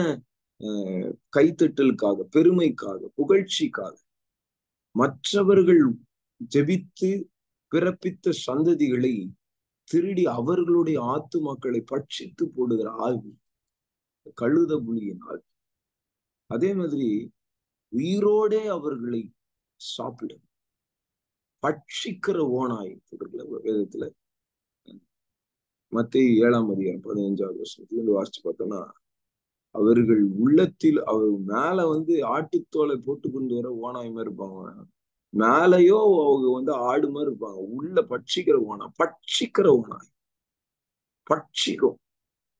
கைத்தட்டலுக்காக, பெருமைக்காக, புகழ்ச்சிக்காக மற்றவர்கள் ஜெபித்து பிறப்பித்த சந்ததிகளை திருடி அவர்களுடைய ஆத்துமாக்களை பட்சித்து போடுகிற ஆவி கழுத புலியின் ஆவி. அதே மாதிரி உயிரோடே அவர்களை சாப்பிடும் பட்சிக்கிற ஓநாய் வேதத்துல மத்தேயு 7:15 வாசிச்சு பார்த்தோம்னா, அவர்கள் உள்ளத்தில் அவர் மேல ஆட்டுத்தோலை போட்டு கொண்டு வர ஓநாய் மாதிரி இருப்பாங்க, மேலையோ அவங்க ஆடு மாதிரி இருப்பாங்க, உள்ள பட்சிக்கிற ஓனாய் பட்சிக்கும்.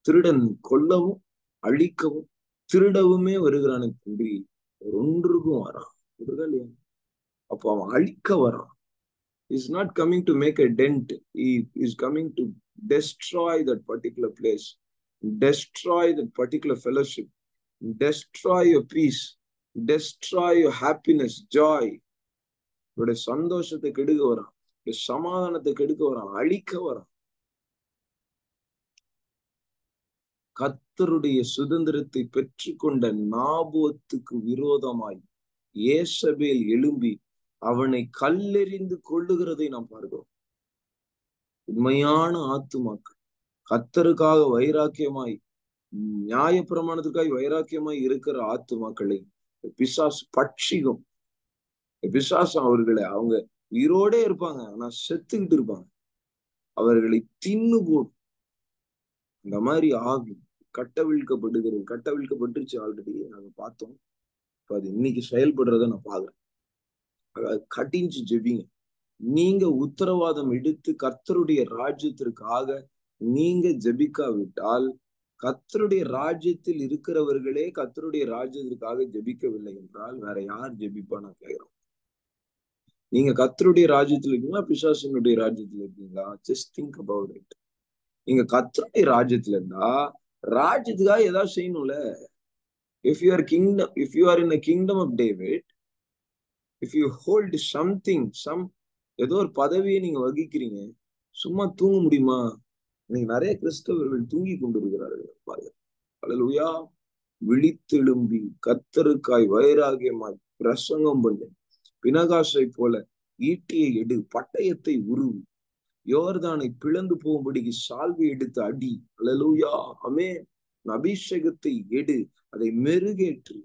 திருடன் கொல்லவும் அழிக்கவும் திருடவுமே வருகிறானே தம்பி, ஒன்றுக்கும் வரான். இல்லையா? அப்போ அவன் அழிக்க வரான். Is not coming to make a dent. He is coming to destroy that particular place, destroy that particular fellowship, destroy your peace, destroy your happiness, joy. உடைய சந்தோஷத்தை கெடுக்க வரான், சமாதானத்தை கெடுக்க வரான், அழிக்க வரான். கர்த்தருடைய சுதந்திரத்தை பெற்றுக்கொண்ட நாபோத்துக்கு விரோதமாய் ஏசபேல் எழும்பி அவனை கல்லெறிந்து கொள்ளுகிறதை நாம் பார்க்கிறோம். உண்மையான ஆத்துமாக்கள், கர்த்தருக்காக வைராக்கியமாய், நியாய பிரமாணத்துக்காக வைராக்கியமாய் இருக்கிற ஆத்துமாக்களை பிசாசு பட்சிக்கும். பிசாசு அவங்க உயிரோடே இருப்பாங்க, ஆனா செத்துக்கிட்டு இருப்பாங்க. அவர்களை தின்னு போடும். இந்த மாதிரி ஆவி கட்டவிழ்க்கப்படுகிறது. கட்டவிழ்க்கப்பட்டுருச்சு, ஆல்ரெடி நாங்க பார்த்தோம். இப்ப அது இன்னைக்கு செயல்படுறத நான் பாக்குறேன். கட்டிஞ்சு ஜெபிங்க. நீங்க உத்தரவாதம் எடுத்து கர்த்தருடைய ராஜ்யத்திற்காக நீங்க ஜெபிக்காவிட்டால், கர்த்தருடைய ராஜ்யத்தில் இருக்கிறவர்களே கர்த்தருடைய ராஜ்யத்திற்காக ஜெபிக்கவில்லை என்றால் வேற யார் ஜெபிப்பா? நான் கேட்கிறோம். நீங்க கர்த்தருடைய ராஜ்யத்தில் இருக்கீங்களா, பிசாசினுடைய ராஜ்யத்தில் இருக்கீங்களா? Just think about it. நீங்க கர்த்தருடைய ராஜ்யத்துல இருந்தா ராஜ்யத்துக்காக ஏதாவது செய்யணும்ல. if you are in a kingdom of David, if you hold something, ஏதோ ஒரு பதவியை நீங்க வகிக்கிறீங்க, சும்மா தூங்க முடியுமா? இன்னைக்கு நிறைய கிறிஸ்தவர்கள் தூங்கி கொண்டிருக்கிறார்கள் பாருங்க. அல்லேலூயா. விழித்தெழும்பி கர்த்தருக்காய் வைராகியமாய் பிரசங்கம் பண்ணு. பினகாசை போல ஈட்டியை எடு, பட்டயத்தை உருவு, யோர்தானை பிளந்து போகும்படிக்கு சால்வை எடுத்து அடி. அல்லேலூயா. ஆமென். அபிஷேகத்தை எடு, அதை மெருகேற்று,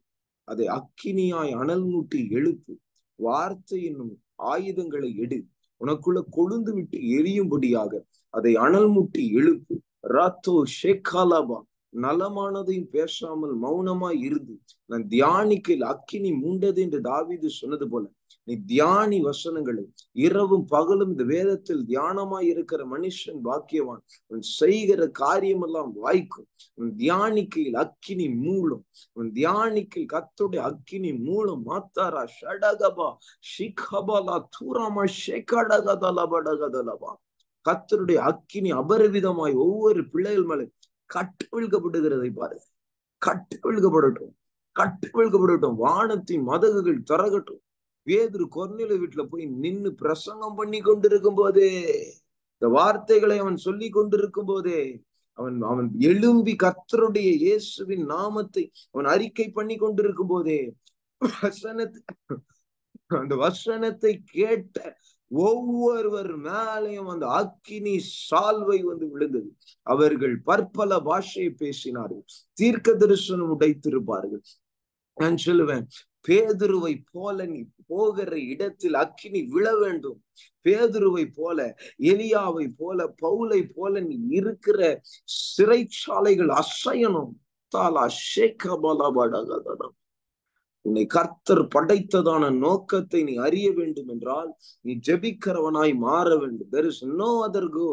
அதை அக்கினியாய் அனல் மூட்டி எழுப்பு. வார்த்தை என்னும் ஆயுதங்களை எடு, உனக்குள்ள கொழுந்து விட்டு எரியும்படியாக அதை அனல் மூட்டி எழுப்பு. ராத்தோ ஷேகாலாபா. நலமானதையும் பேசாமல் மௌனமாய் இருந்து நான் தியானிக்கையில் அக்கினி மூண்டது என்று தாவீது சொன்னது போல, நீ தியானி வசனங்களை இரவும் பகலும் இந்த வேதத்தில் தியானமாய் இருக்கிற மனுஷன் பாக்கியவான். உன் செய்கிற காரியமெல்லாம் வாய்க்கும். உன் தியானிக்கையில் அக்கினி மூலம், உன் தியானிக்கையில் கர்த்தருடைய அக்கினி மூலம். மாத்தாரா ஷடகபா ஷிகபலா தூராமா ஷேகடகதலபடகதலபா. கர்த்தருடைய அக்கினி அபரிவிதமாய் ஒவ்வொரு பிள்ளைகள் மேலே கட்டவிழ்க்கப்படுகிறதை பாருங்க. கட்டவிழ்க்கப்படட்டும், கட்டவிழ்க்கப்படட்டும். வானத்தின் மதகுகள் திறகட்டும். பேதுரு கொர்நேலியு வீட்டுல போய் நின்னு பிரசங்கம் பண்ணி கொண்டிருக்கும் போதே, இந்த வார்த்தைகளை அவன் சொல்லி கொண்டிருக்கும் போதே, அவன் எழும்பி கர்த்தருடைய இயேசுவின் நாமத்தை அவன் அறிக்கை பண்ணி கொண்டிருக்கும் போதே, அந்த வசனத்தை கேட்ட ஒவ்வொருவர் மேலையும் அந்த அக்கினி சால்வை வந்து விழுந்தது. அவர்கள் பற்பல பாஷையை பேசினார்கள், தீர்க்க தரிசனம் உடைத்திருப்பார்கள். நான் சொல்லுவேன், பேதுருவை போல நீ போகிற இடத்தில் அக்கினி விழ வேண்டும். பேதுருவை போல, எலியாவை போல, பவுலை போல நீ இருக்கிற சிறைச்சாலைகள் அசையணும். தாலா ஷேகபலபடகதலம். உன்னை கர்த்தர் படைத்ததான நோக்கத்தை நீ அறிய வேண்டும் என்றால் நீ ஜெபிக்கிறவனாய் மாற வேண்டும். There is no other go.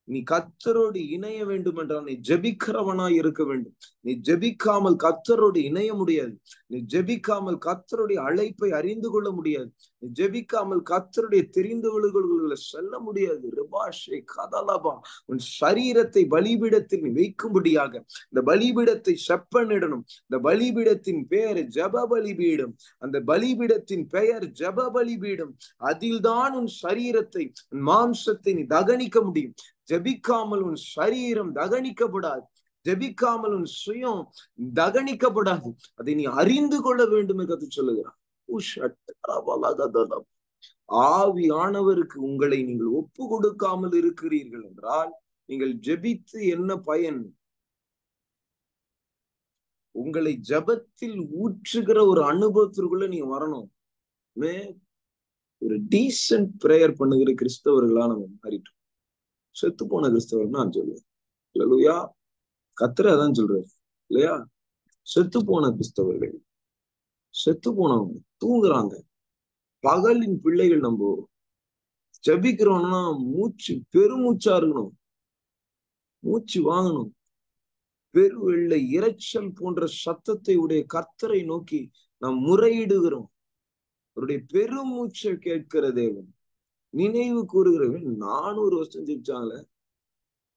நீ கர்த்தரோடு இணைய வேண்டும் என்றால் நீ ஜெபிக்கிறவனாய் இருக்க வேண்டும். நீ ஜெபிக்காமல் கர்த்தரோடு இணைய முடியாது. நீ ஜெபிக்காமல் கர்த்தருடைய அழைப்பை அறிந்து கொள்ள முடியாது. நீ ஜெபிக்காமல் கர்த்தருடைய தெரிந்து கொள்ளுகளை செல்ல முடியாது. ரிபாஷே கதலபா. உன் சரீரத்தை பலிபீடத்தில் நீ வைக்கும்படியாக இந்த பலிபீடத்தை செப்பனிடணும். இந்த பலிபீடத்தின் பெயர் ஜெப பலிபீடம். அந்த பலிபீடத்தின் பெயர் ஜெப பலிபீடம். அதில்தான் உன் சரீரத்தை, உன் மாம்சத்தை நீ தகனிக்க முடியும். ஜெபிக்காமல் உன் சரீரம் தகனிக்கப்படாது. ஜெபிக்காமல் உன் சுயம் தகனிக்கப்படாது. அதை நீ அறிந்து கொள்ள வேண்டும் என்று சொல்லுகிறார். ஆவியானவருக்கு உங்களை நீங்கள் ஒப்பு கொடுக்காமல் இருக்கிறீர்கள் என்றால் நீங்கள் ஜெபித்து என்ன பயன்? உங்களை ஜெபத்தில் ஊற்றுகிற ஒரு அனுபவத்திற்குள்ள நீங்க வரணும். ஒரு டீசன்ட் பிரேயர் பண்ணுகிற கிறிஸ்தவர்களா நம்ம மாறிட்டோம். செத்து போன கிறிஸ்தவர் நான் சொல்லுவேன். இல்லையா? கர்த்தர் அதான் சொல்றாரு இல்லையா? செத்து போன கிறிஸ்தவர்கள், செத்து போனவங்க தூங்குறாங்க. பகலின் பிள்ளைகள் நம்ம ஜெபிக்கிறோம்னா மூச்சு பெருமூச்சா இருக்கணும், மூச்சு வாங்கணும். பெருவெள்ளை இரைச்சல் போன்ற சத்தத்தை உடைய கர்த்தரை நோக்கி நாம் முறையிடுகிறோம். அவருடைய பெருமூச்சை கேட்கிற தேவன், நினைவு கூறுகிறவன். 400 வருஷம் ஜெபிச்சாங்களே,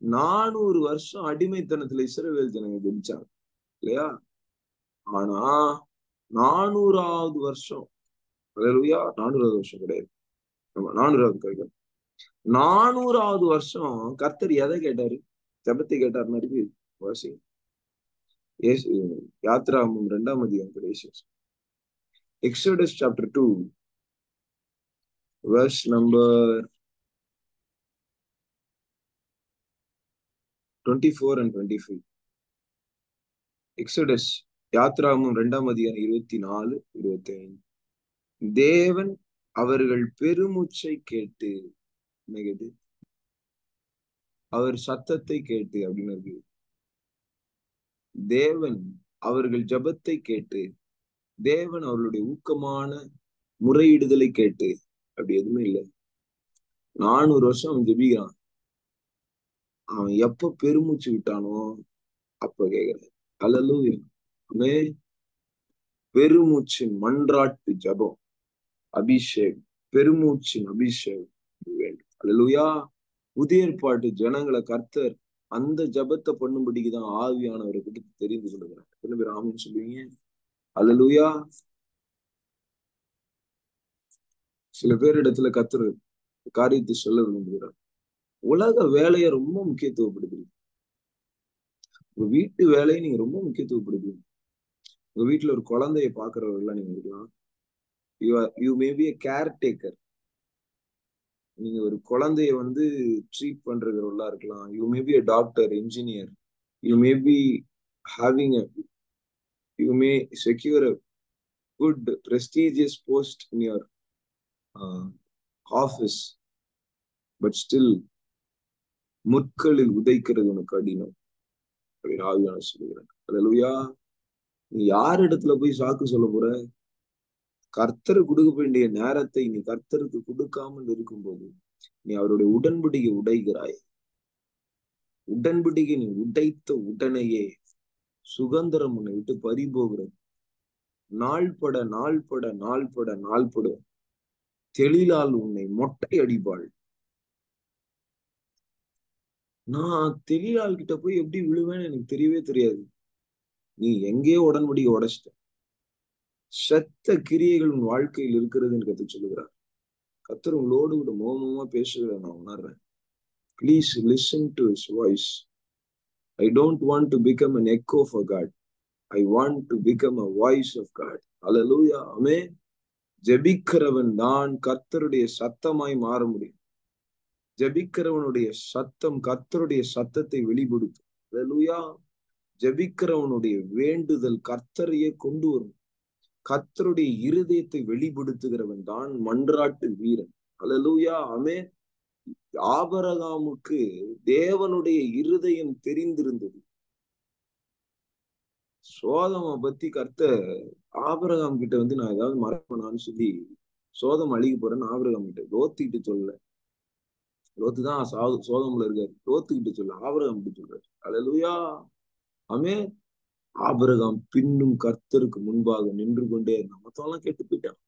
400 வருஷம் அடிமைத்தனத்துல இஸ்ரவேல் ஜனங்க ஜெபிச்சாங்க இல்லையா? ஆனா 400வது வருஷம், அல்லேலூயா, 400வது வருஷம் கிடையாது, 400வது வருஷம் கர்த்தர் எதை கேட்டாரு? ஜெபத்தை கேட்டாருன்னு இருக்கு. வாசி யாத்ராகமம் 2ஆம் அதிகாரம் கடைசி exodus chapter 2 verse number 24 and 25. Exodus யாத்ராகமம் 2ஆம் அதிகாரம் 24, 25. தேவன் அவர்கள் பெருமூச்சை கேட்டு, அவர் சத்தத்தை கேட்டு அப்படின்னு இருக்கு. தேவன் அவர்கள் ஜபத்தை கேட்டு, தேவன் அவர்களுடைய ஊக்கமான முறையிடுதலை கேட்டு, அப்படி எதுவுமே இல்லை. 400 வருஷம் அவன் ஜெபிக்கிறான். அவன் எப்ப பெருமூச்சு விட்டானோ அப்ப கேக்குறான். அல்லேலூயா. ஆமென். பெருமூச்சின் மன்றாட்டு ஜபம், அபிஷேகம், பெருமூச்சின் அபிஷேகம் வேண்டும். அல்லேலூயா. புதிய ஏற்பாட்டு ஜனங்களை கர்த்தர் அந்த ஜபத்தை பண்ணும்படிக்குதான் ஆவியானவரை கிட்ட தெரிந்து கொள்கிறார். எத்தனை பேர் ஆமென் சொல்லுவீங்க? அல்லேலூயா. சில பேர் இடத்துல கர்த்தர் காரியத்தை சொல்ல விரும்புகிறார். உலக வேலையை ரொம்ப முக்கியத்துவப்படுத்துறீங்க. உங்க வீட்டு வேலையை நீங்க ரொம்ப முக்கியத்துவப்படுத்துவீங்க. உங்க வீட்டுல ஒரு குழந்தைய பாக்குறவர்களா நீங்க இருக்கலாம். You may be a caretaker. நீங்க ஒரு குழந்தைய ட்ரீட் பண்றவர்களா இருக்கலாம். You may be a doctor, engineer. You may be having a you may secure a good prestigious post in your office, but still முட்களில் உதைக்கிறது உனக்கு கடினம் அப்படின்னு ஆவியானவர் சொல்லுகிறார். அல்லேலூயா. நீ யார் இடத்துல போய் சாக்கு சொல்ல போற? கர்த்தருக்கு கொடுக்க வேண்டிய நேரத்தை நீ கர்த்தருக்கு கொடுக்காமல் இருக்கும்போது நீ அவருடைய உடன்படிக்கை உடைகிறாய். உடன்படிக்கை நீ உடைத்த உடனேயே சுதந்திரம் உன்னை விட்டு பறிபோகிறது. நாள்பட நாள்பட நாள்பட நாள்பட தெளிலால் உன்னை மொட்டை அடிப்பாள். நான் தெளிலால் கிட்ட போய் எப்படி விழுவேன்னு எனக்கு தெரியவே தெரியாது. நீ எங்கேயோ உடன்படிக்கை உடைச்சிட்ட. செத்த கிரியைகள் உன் வாழ்க்கையில் இருக்கிறதுன்னு கத்து சொல்லுகிறார். கர்த்தர் உங்களோடு கூட மோகமா பேசுகிற நான் உணர்றேன். Please listen to his voice. I don't want to become an echo for God. I want to become a voice of God. Hallelujah. Amen. ஜெபிக்கிறவன் தான் கர்த்தருடைய சத்தமாய் மாற முடியும். ஜெபிக்கிறவனுடைய சத்தம் கர்த்தருடைய சத்தத்தை வெளிப்படுத்தும். ஹல்லேலூயா. ஜெபிக்கிறவனுடைய வேண்டுதல் கர்த்தரையே கொண்டு வரும். கர்த்தருடைய இருதயத்தை வெளிப்படுத்துகிறவன் தான் மன்றாட்டு வீரன். ஹல்லேலூயா. ஆமென். ஆபிரகாமுக்கு தேவனுடைய இருதயம் தெரிந்திருந்தது. சோதமை பத்தி கர்த்தர் ஆபிரகாம் கிட்ட நான் ஏதாவது மறைப்பனான்னு சொல்லி சோதம் அழிக்க போறேன்னு ஆபிரகாம் கிட்ட லோத்துக்கிட்டு சொல்லல. லோத்து தான் சோதம்ல இருக்காரு. லோத்துக்கிட்டு சொல்ல ஆபிரகாம் கிட்ட சொல்றாரு. அல்லேலூயா. ஆமென். ஆபிரகாம் பின்னும் கர்த்தருக்கு முன்பாக நின்று கொண்டே இருந்தான். மத்தவெல்லாம் கேட்டு போயிட்டான்.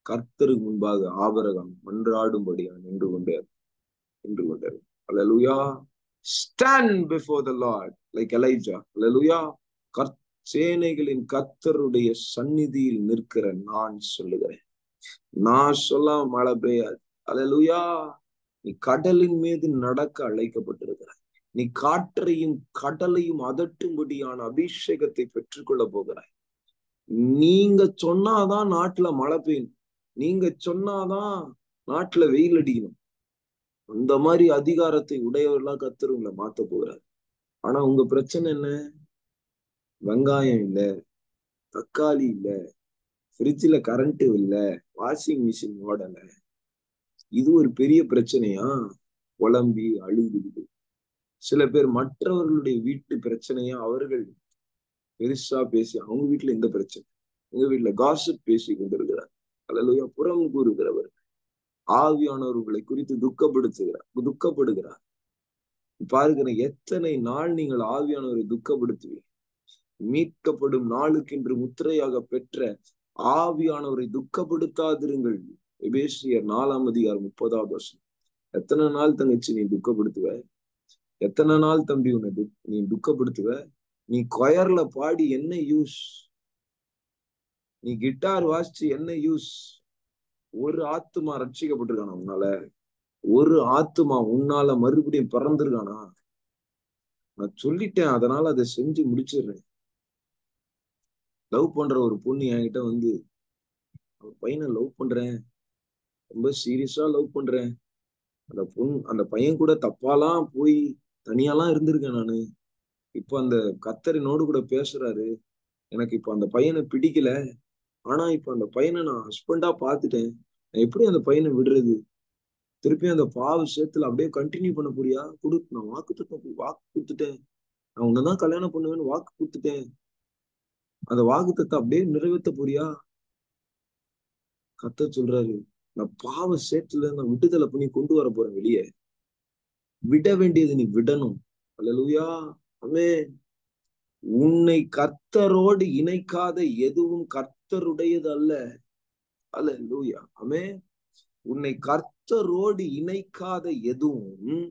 கர்த்தருக்கு முன்பாக ஆபிரகாம் மன்றாடும்படியா நின்று கொண்டே அல்லேலூயா. Stand before the Lord like Elijah. Hallelujah. சேனைகளின் கர்த்தருடைய சந்நிதியில் நிற்கிற நான் சொல்லுகிறேன். நான் சொல்ல மழை பெய்யாது. அல்லேலூயா. நீ கடலின் மீது நடக்க அழைக்கப்பட்டிருக்கிறாய். நீ காற்றையும் கடலையும் அதட்டும்படியான அபிஷேகத்தை பெற்றுக்கொள்ள போகிறாய். நீங்க சொன்னாதான் நாட்டுல மழை பெய்யணும். நீங்க சொன்னாதான் நாட்டுல வெயில் அடிக்கணும். அந்த மாதிரி அதிகாரத்தை உடையவர்களா கர்த்தர் உங்களை மாத்த போகிறார். ஆனா உங்க பிரச்சனை என்ன? வெங்காயம் இல்ல, தக்காளி இல்ல, ஃப்ரிட்ஜ்ல கரண்ட் இல்ல, வாஷிங் மிஷின் ஓடல. இது ஒரு பெரிய பிரச்சனையா? குழம்பி அழுகுது. சில பேர் மற்றவர்களுடைய வீட்டு பிரச்சனையா அவர்கள் பெருசா பேசி அவங்க வீட்டுல இந்த பிரச்சனை, உங்க வீட்டுல காசிப் பேசி கொண்டிருக்கிறார். அல்லேலூயா. புறம் கூறுகிறவர் ஆவியானவர்களை குறித்து துக்கப்படுகிறார். பாருங்க, எத்தனை நாள் நீங்கள் ஆவியானவரை துக்கப்படுத்துவீங்க? மீட்கப்படும் நாளுக்கென்று முத்திரையாக பெற்ற ஆவியானவரை துக்கப்படுத்தாதிருங்கள். எபேசியர் 4ஆம் அதிகாரம் 30வது வசனம். எத்தனை நாள் தங்கச்சி நீ துக்கப்படுத்துவ? எத்தனை நாள் தம்பி உன்னை நீ துக்கப்படுத்துவ? நீ கொயர்ல பாடி என்ன யூஸ்? நீ கிட்டார் வாசிச்சு என்ன யூஸ்? ஒரு ஆத்துமா ரட்சிக்கப்பட்டிருக்கானா உன்னால? ஒரு ஆத்துமா உன்னால மறுபடியும் பிறந்திருக்கானா? நான் சொல்லிட்டேன், அதனால அதை செஞ்சு முடிச்சிடுறேன். லவ் பண்ற ஒரு பொண்ணு என்கிட்ட ஒரு பையனை லவ் பண்றேன், ரொம்ப சீரியஸா லவ் பண்றேன், அந்த பையன் கூட தப்பாலாம் போய் தனியாலாம் இருந்திருக்கேன் நானு. இப்ப அந்த கர்த்தர் என்னோடு கூட பேசுறாரு. எனக்கு இப்ப அந்த பையனை பிடிக்கல. ஆனா இப்ப அந்த பையனை நான் ஹஸ்பண்டா பாத்துட்டேன். நான் எப்படி அந்த பையனை விடுறது? திருப்பி அந்த பாவ விஷயத்துல அப்படியே கண்டினியூ பண்ண போறியா? நான் வாக்கு கொடுத்துட்டேன். நான் உன்னதான் கல்யாணம் பண்ணுவேன்னு வாக்கு கொடுத்துட்டேன். அந்த வாக்குத்தத்தை அப்படியே நிறைவேற்ற போறியா? கர்த்தர் சொல்றாரு, நான் பாவ சேத்துல நான் விடுதலை பண்ணி கொண்டு வர போறேன் வெளியே. விட வேண்டியது நீ விடணும். அல்லேலூயா. ஆமென். உன்னை கர்த்தரோடு இணைக்காத எதுவும் கர்த்தருடையது அல்ல. அல்லேலூயா. ஆமென். உன்னை கர்த்தரோடு இணைக்காத எதுவும்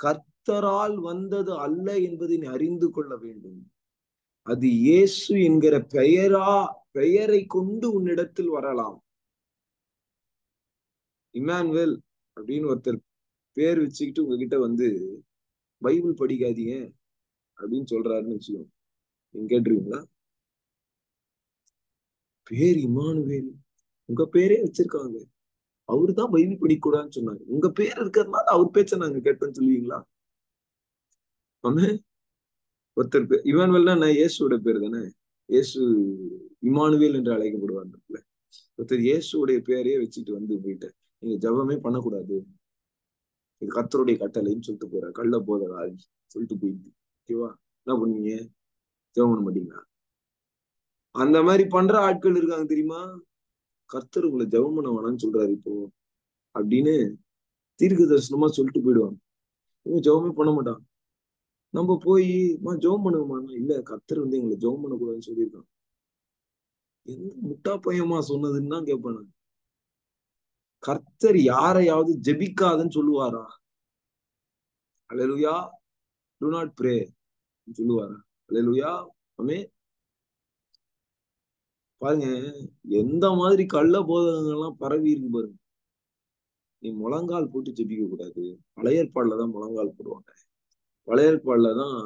கர்த்தரால் வந்தது அல்ல என்பதை நீ அறிந்து கொள்ள வேண்டும். அது இயேசு என்கிற பெயரை கொண்டு உன்னிடத்தில் வரலாம். இம்மானுவேல் அப்படின்னு ஒருத்தர் பேர் வச்சுக்கிட்டு உங்ககிட்ட வந்து பைபிள் படிக்காதீங்க அப்படின்னு சொல்றாருன்னு வச்சுக்கோங்க. நீங்க கேட்டுருவீங்களா? பேர் இம்மானுவேல், உங்க பேரே வச்சிருக்காங்க, அவரு தான் பைபிள் படிக்கூடாதுன்னு சொன்னாரு, உங்க பேர் இருக்கிறதுனால அவர் பேச்ச நாங்க கேட்டோம்னு சொல்லுவீங்களா? ஒருத்தர் பேர் இமானுவேல்னா நான் இயேசுவோட பேர் தானே. இயேசு இமானுவேல் என்று அழைக்கப்படுவார்ல. ஒருத்தர் இயேசுடைய பேரையே வச்சுட்டு வந்து போயிட்டு நீங்க ஜெபமே பண்ணக்கூடாது, இது கர்த்தருடைய கட்டளைன்னு சொல்லிட்டு போற கள்ள போதா சொல்லிட்டு போயிட்டு ஓகேவா? என்ன பண்ணுவீங்க? ஜெபம் பண்ண மாட்டீங்களா? அந்த மாதிரி பண்ற ஆட்கள் இருக்காங்க தெரியுமா? கர்த்தர் உங்களை ஜெபம் பண்ண வேணாம்னு சொல்றாரு இப்போ அப்படின்னு தீர்க்க தரிசனமா சொல்லிட்டு போயிடுவாங்க. இவங்க ஜெபமே பண்ண மாட்டான். நம்ம போய் ஜெபம் பண்ணுவோமா? இல்ல, கர்த்தர் வந்து எங்களை ஜெபம் பண்ணக்கூடாதுன்னு சொல்லியிருக்காங்க. எந்த முட்டா பையமா சொன்னதுன்னு தான் கேட்பேன் நான். கர்த்தர் யாரையாவது ஜெபிக்காதுன்னு சொல்லுவாரா? அல்லேலூயா. டு நாட் பிரே சொல்லுவாரா? அல்லேலூயா. ஆமென். பாருங்க, எந்த மாதிரி கள்ள போதகங்கள்லாம் பரவி இருக்கு பாருங்க. நீ முழங்கால் போட்டு ஜெபிக்க கூடாது. பழைய ஏற்பாடுலதான் முழங்கால் போடுவாங்க. பழைய ஏற்பாடுலதான்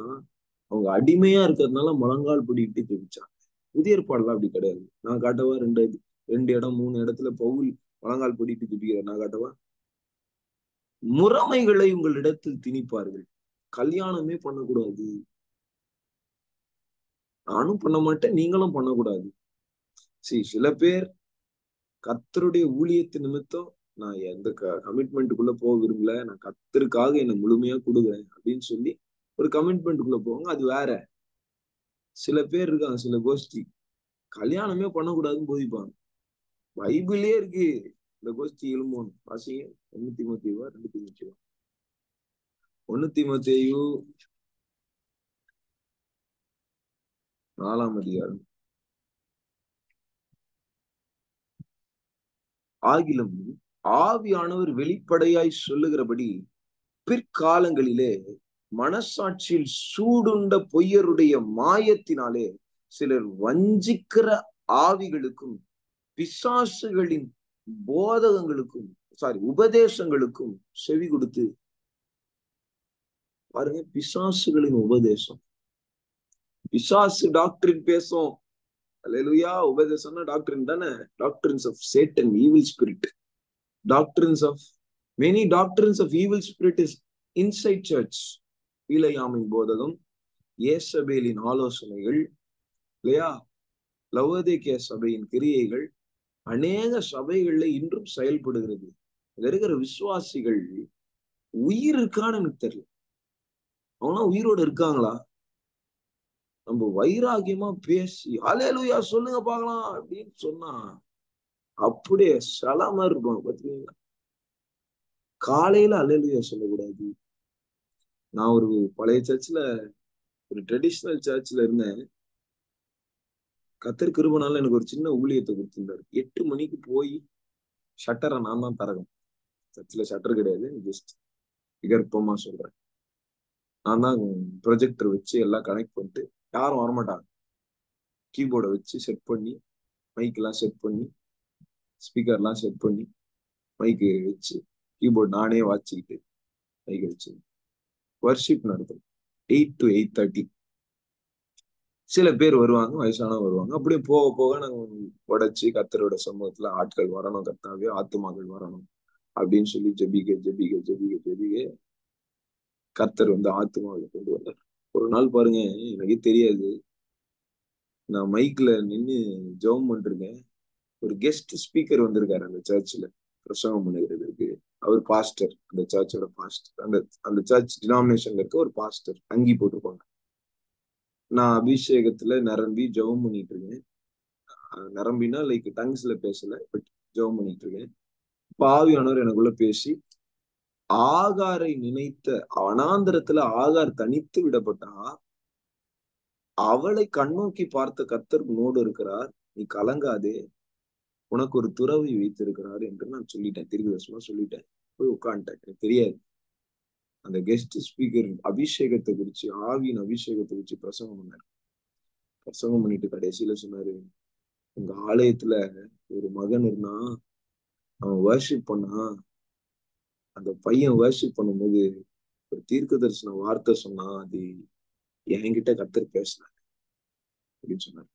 அவங்க அடிமையா இருக்கிறதுனால முழங்கால் போட்டுக்கிட்டு ஜெபிச்சாங்க. புதிய ஏற்பாடுலாம் அப்படி கிடையாது. நான் காட்டவா? ரெண்டு இடம் 3 இடத்துல பவுல் முழங்கால் போட்டுட்டு ஜெபிக்கிறார். நான் காட்டவா? முறைமைகளை உங்களிடத்தில் திணிப்பார்கள். கல்யாணமே பண்ணக்கூடாது. நானும் பண்ண மாட்டேன், நீங்களும் பண்ணக்கூடாது. சில பேர் கர்த்தருடைய ஊழியத்து நிமித்தம் நான் எந்த கமிட்மெண்ட்டுக்குள்ள போக விரும்பல, நான் கர்த்தருக்காக என்னை முழுமையா கொடுக்குறேன் அப்படின்னு சொல்லி ஒரு கமிட்மெண்ட்டுக்குள்ள போவாங்க. அது வேற. சில பேர் இருக்காங்க, சில கோஷ்டி கல்யாணமே பண்ணக்கூடாதுன்னு போதிப்பாங்க. பைபிளே இருக்கு. இந்த கோஷ்டி எழும்போன்னு வாசிங்க. 1 தீமோத்தேயுவா 2 தீமோத்தேயுவா? 1 தீமோத்தேயு 4ஆம் அதிகாரம். ஆகிலும் ஆவியானவர் வெளிப்படையாய் சொல்லுகிறபடி பிற்காலங்களிலே மனசாட்சியில் சூடுண்ட பொய்யருடைய மாயத்தினாலே சிலர் வஞ்சிக்கிற ஆவிகளுக்கும் பிசாசுகளின் போதகங்களுக்கும் உபதேசங்களுக்கும் செவி கொடுத்து. பாருங்க, பிசாசுகளின் உபதேசம். பிசாசு டாக்டரின் பேசும். அல்லேலூயா. உபதேசம்னா டாக்டரின் தானே. Doctrines of Satan, evil spirit. Doctrines of many doctrines of evil spirit is inside church. பீலையாமின் போதகம், ஏசபேலின் ஆலோசனைகள் இல்லையா, லவோதிக்கேய சபையின் கிரியைகள் அநேக சபைகள்ல இன்றும் செயல்படுகிறது. இருக்கிற விசுவாசிகள் உயிர் இருக்கான்னு எனக்கு தெரியல. அவனா உயிரோடு இருக்காங்களா? நம்ம வைராகியமா பேசி அல்லேலூயா சொல்லுங்க பார்க்கலாம் அப்படின்னு சொன்னா அப்படியே சலமா இருக்கும். பாத்தீங்களா? காலையில அல்லேலூயா சொல்லக்கூடாது. நான் ஒரு பழைய சர்ச்ல, ஒரு ட்ரெடிஷனல் சர்ச்ல இருந்தேன். கர்த்தர் கிருபைனால எனக்கு ஒரு சின்ன ஊழியத்தை கொடுத்திருந்தாரு. 8 மணிக்கு போய் ஷட்டரை நான் தான் திறக்கணும். சர்ச்ல ஷட்டர் கிடையாது, ஜஸ்ட் விகற்பமா சொல்றேன். நான் தான் ப்ரொஜெக்டர் வச்சு எல்லாம் கனெக்ட் பண்ணிட்டு, யாரும் வரமாட்டாங்க. கீபோர்டை வச்சு செட் பண்ணி, மைக் எல்லாம் செட் பண்ணி, ஸ்பீக்கர்லாம் செட் பண்ணி, மைக்கு வச்சு, கீபோர்டு நானே வாச்சிக்கிட்டு மைக் வச்சு வர்ஷிப் நடத்தும். 8 to 8:30. சில பேர் வருவாங்க, வயசானவங்க வருவாங்க. அப்படியே போக போக நாங்க உடைச்சு கர்த்தரோட சமூகத்துல ஆட்கள் வரணும், கர்த்தாவே ஆத்துமாக்கள் வரணும் அப்படின்னு சொல்லி ஜெபிக்க ஜெபிக்க ஜெபிக்க ஜெபிக்க கர்த்தர் ஆத்துமாவை கொண்டு வந்தார். ஒரு நாள் பாருங்க, எனக்கே தெரியாது, நான் மைக்ல நின்னு ஜெபம் பண்ணிருக்கேன். ஒரு கெஸ்ட் ஸ்பீக்கர் வந்திருக்காரு அந்த சர்ச்ல பிரசங்கம் பண்ணுகிறதுக்கு. அவர் பாஸ்டர், அந்த சர்ச்சோட பாஸ்டர், அந்த அந்த சர்ச் டினாமினேஷன்ல இருக்க ஒரு பாஸ்டர், அங்கி போட்டிருப்பாங்க. நான் அபிஷேகத்துல நிரம்பி ஜெபம் பண்ணிட்டு இருக்கேன். நிரம்பினா லைக் டங்ஸ்ல பேசல, பட் ஜெபம் பண்ணிட்டு இருக்கேன். ஆவியானவர் எனக்குள்ள பேசி, ஆகாரை நினைத்த வனாந்திரத்துல ஆகார் தனித்து விடப்பட்டா, அவளை கண்ணோக்கி பார்த்த கர்த்தர் உன்னோடு இருக்கிறார், நீ கலங்காதே, உனக்கு ஒரு துறவி வைத்திருக்கிறார் என்று நான் சொல்லிட்டேன். தீர்க்கதரிசனமா சொல்லிட்டேன். போய் உட்காந்துட்டேன். எனக்கு தெரியாது. அந்த கெஸ்ட் ஸ்பீக்கர் அபிஷேகத்தை குறிச்சு, ஆவியின் அபிஷேகத்தை குறிச்சு பிரசங்கம் பண்ணாரு. பிரசங்கம் பண்ணிட்டு கடைசியில சொன்னாரு, உங்க ஆலயத்துல ஒரு மகன் இருந்தா, அவன் வர்ஷிப் பண்ணா, அந்த பையன் வர்ஷிப் பண்ணும்போது ஒரு தீர்க்க தரிசன வார்த்தை சொன்னா, அது என்கிட்ட கர்த்தர் பேசினார் அப்படின்னு சொன்னார்.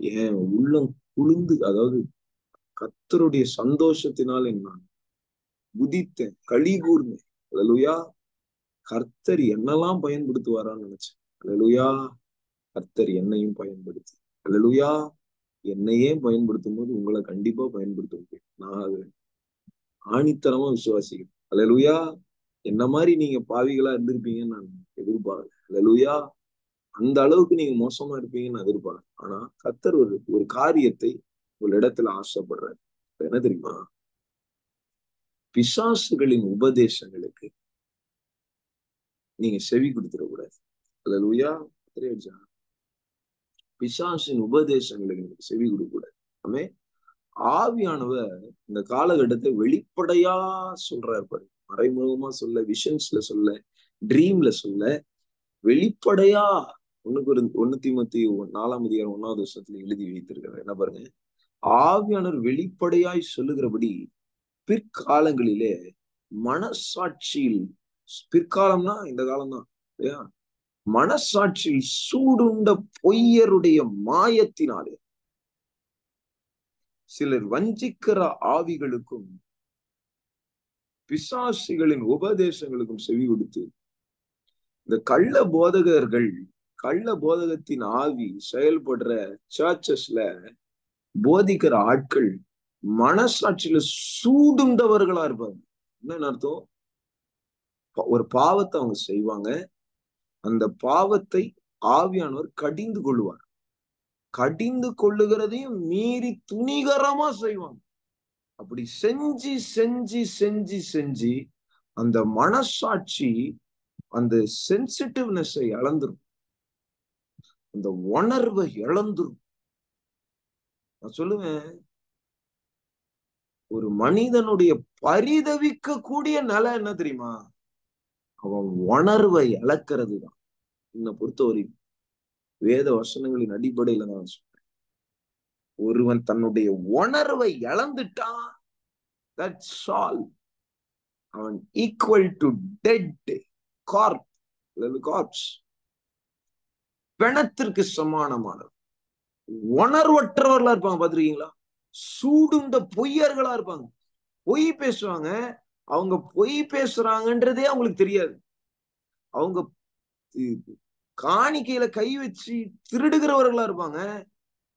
என் உள்ளம் குளிர்ந்து, அதாவது கர்த்தருடைய சந்தோஷத்தினால் நான் குதித்தேன், களி கூர்ந்தேன். அல்லேலூயா, கர்த்தர் என்னெல்லாம் பயன்படுத்துவாரான்னு நினைச்சேன். அல்லேலூயா, கர்த்தர் என்னையும் பயன்படுத்தி, அல்லேலூயா, என்னையே பயன்படுத்தும் போது உங்களை கண்டிப்பா பயன்படுத்த முடியும். நான் அது ஆணித்தனமா விசுவாசிக்கிறேன். அல்லேலூயா, என்ன மாதிரி நீங்க பாவிகளா இருந்திருப்பீங்கன்னு நான் எதிர்பார்க்கல. அல்லேலூயா, அந்த அளவுக்கு நீங்க மோசமா இருப்பீங்கன்னு நான் எதிர்பார்க்கல. ஆனா கர்த்தர் ஒரு காரியத்தை ஒரு இடத்துல ஆசைப்படுறாரு. என்ன தெரியுமா? பிசாசுகளின் உபதேசங்களுக்கு நீங்க செவி கொடுத்துடக்கூடாது. அல்லேலூயா, பிசாசின் உபதேசங்களுக்கு நீங்க செவி கொடுக்கக்கூடாது. ஆமே, ஆவியானவர் இந்த காலகட்டத்தை வெளிப்படையா சொல்றாரு பாரு. மறைமுகமா சொல்ல, விஷன்ஸ்ல சொல்ல, ட்ரீம்ல சொல்ல, வெளிப்படையா 1 தீமோத்தேயு 4:1 எழுதி வைத்திருக்கிறார். என்ன பாருங்க, ஆவியானவர் வெளிப்படையாய் சொல்லுகிறபடி பிற்காலங்களிலே மனசாட்சியில், பிற்காலம்னா இந்த காலம்தான் இல்லையா, மனசாட்சியில் சூடுண்ட பொய்யருடைய மாயத்தினாலே சிலர் வஞ்சிக்கிற ஆவிகளுக்கும் பிசாசிகளின் உபதேசங்களுக்கும் செவி கொடுத்து, இந்த கள்ள போதகத்தின் ஆவி செயல்படுற சர்ச்சஸ்ல போதிக்கிற ஆட்கள் மனசாட்சியில சூடுண்டவர்களா இருப்பாங்க. என்ன அர்த்தம்? ஒரு பாவத்தை அவங்க செய்வாங்க, அந்த பாவத்தை ஆவியானவர் கடிந்து கொள்வார். கடிந்து கொள்ளுகிறதையும் மீறி துணிகரமா செய்வாங்க. அப்படி செஞ்சு செஞ்சு செஞ்சு செஞ்சு அந்த மனசாட்சி அந்த சென்சிட்டிவ்னஸை இழந்துரும், அந்த உணர்வை இழந்துரும். நான் சொல்லுவேன், ஒரு மனிதனுடைய பரிதவிக்க கூடிய நிலை என்ன தெரியுமா? அவன் உணர்வை இழக்கிறது தான். என்னை பொறுத்தவரை வேத வசனங்களின் அடிப்படையில நான் சொல்றேன், ஒருவன் தன்னுடைய உணர்வை இழந்துட்டான், that's all. அவன் ஈக்குவல் டு டெட் கார்ப்ஸ், பிணத்திற்கு சமானமானவர். உணர்வற்றவர்களா இருப்பாங்க. பாத்திருக்கீங்களா? சூடுண்ட பொய்யர்களா இருப்பாங்க. பொய் பேசுவாங்க, அவங்க பொய் பேசுறாங்கன்றதே அவங்களுக்கு தெரியாது. அவங்க காணிக்கையில கை வச்சு திருடுகிறவர்களா இருப்பாங்க,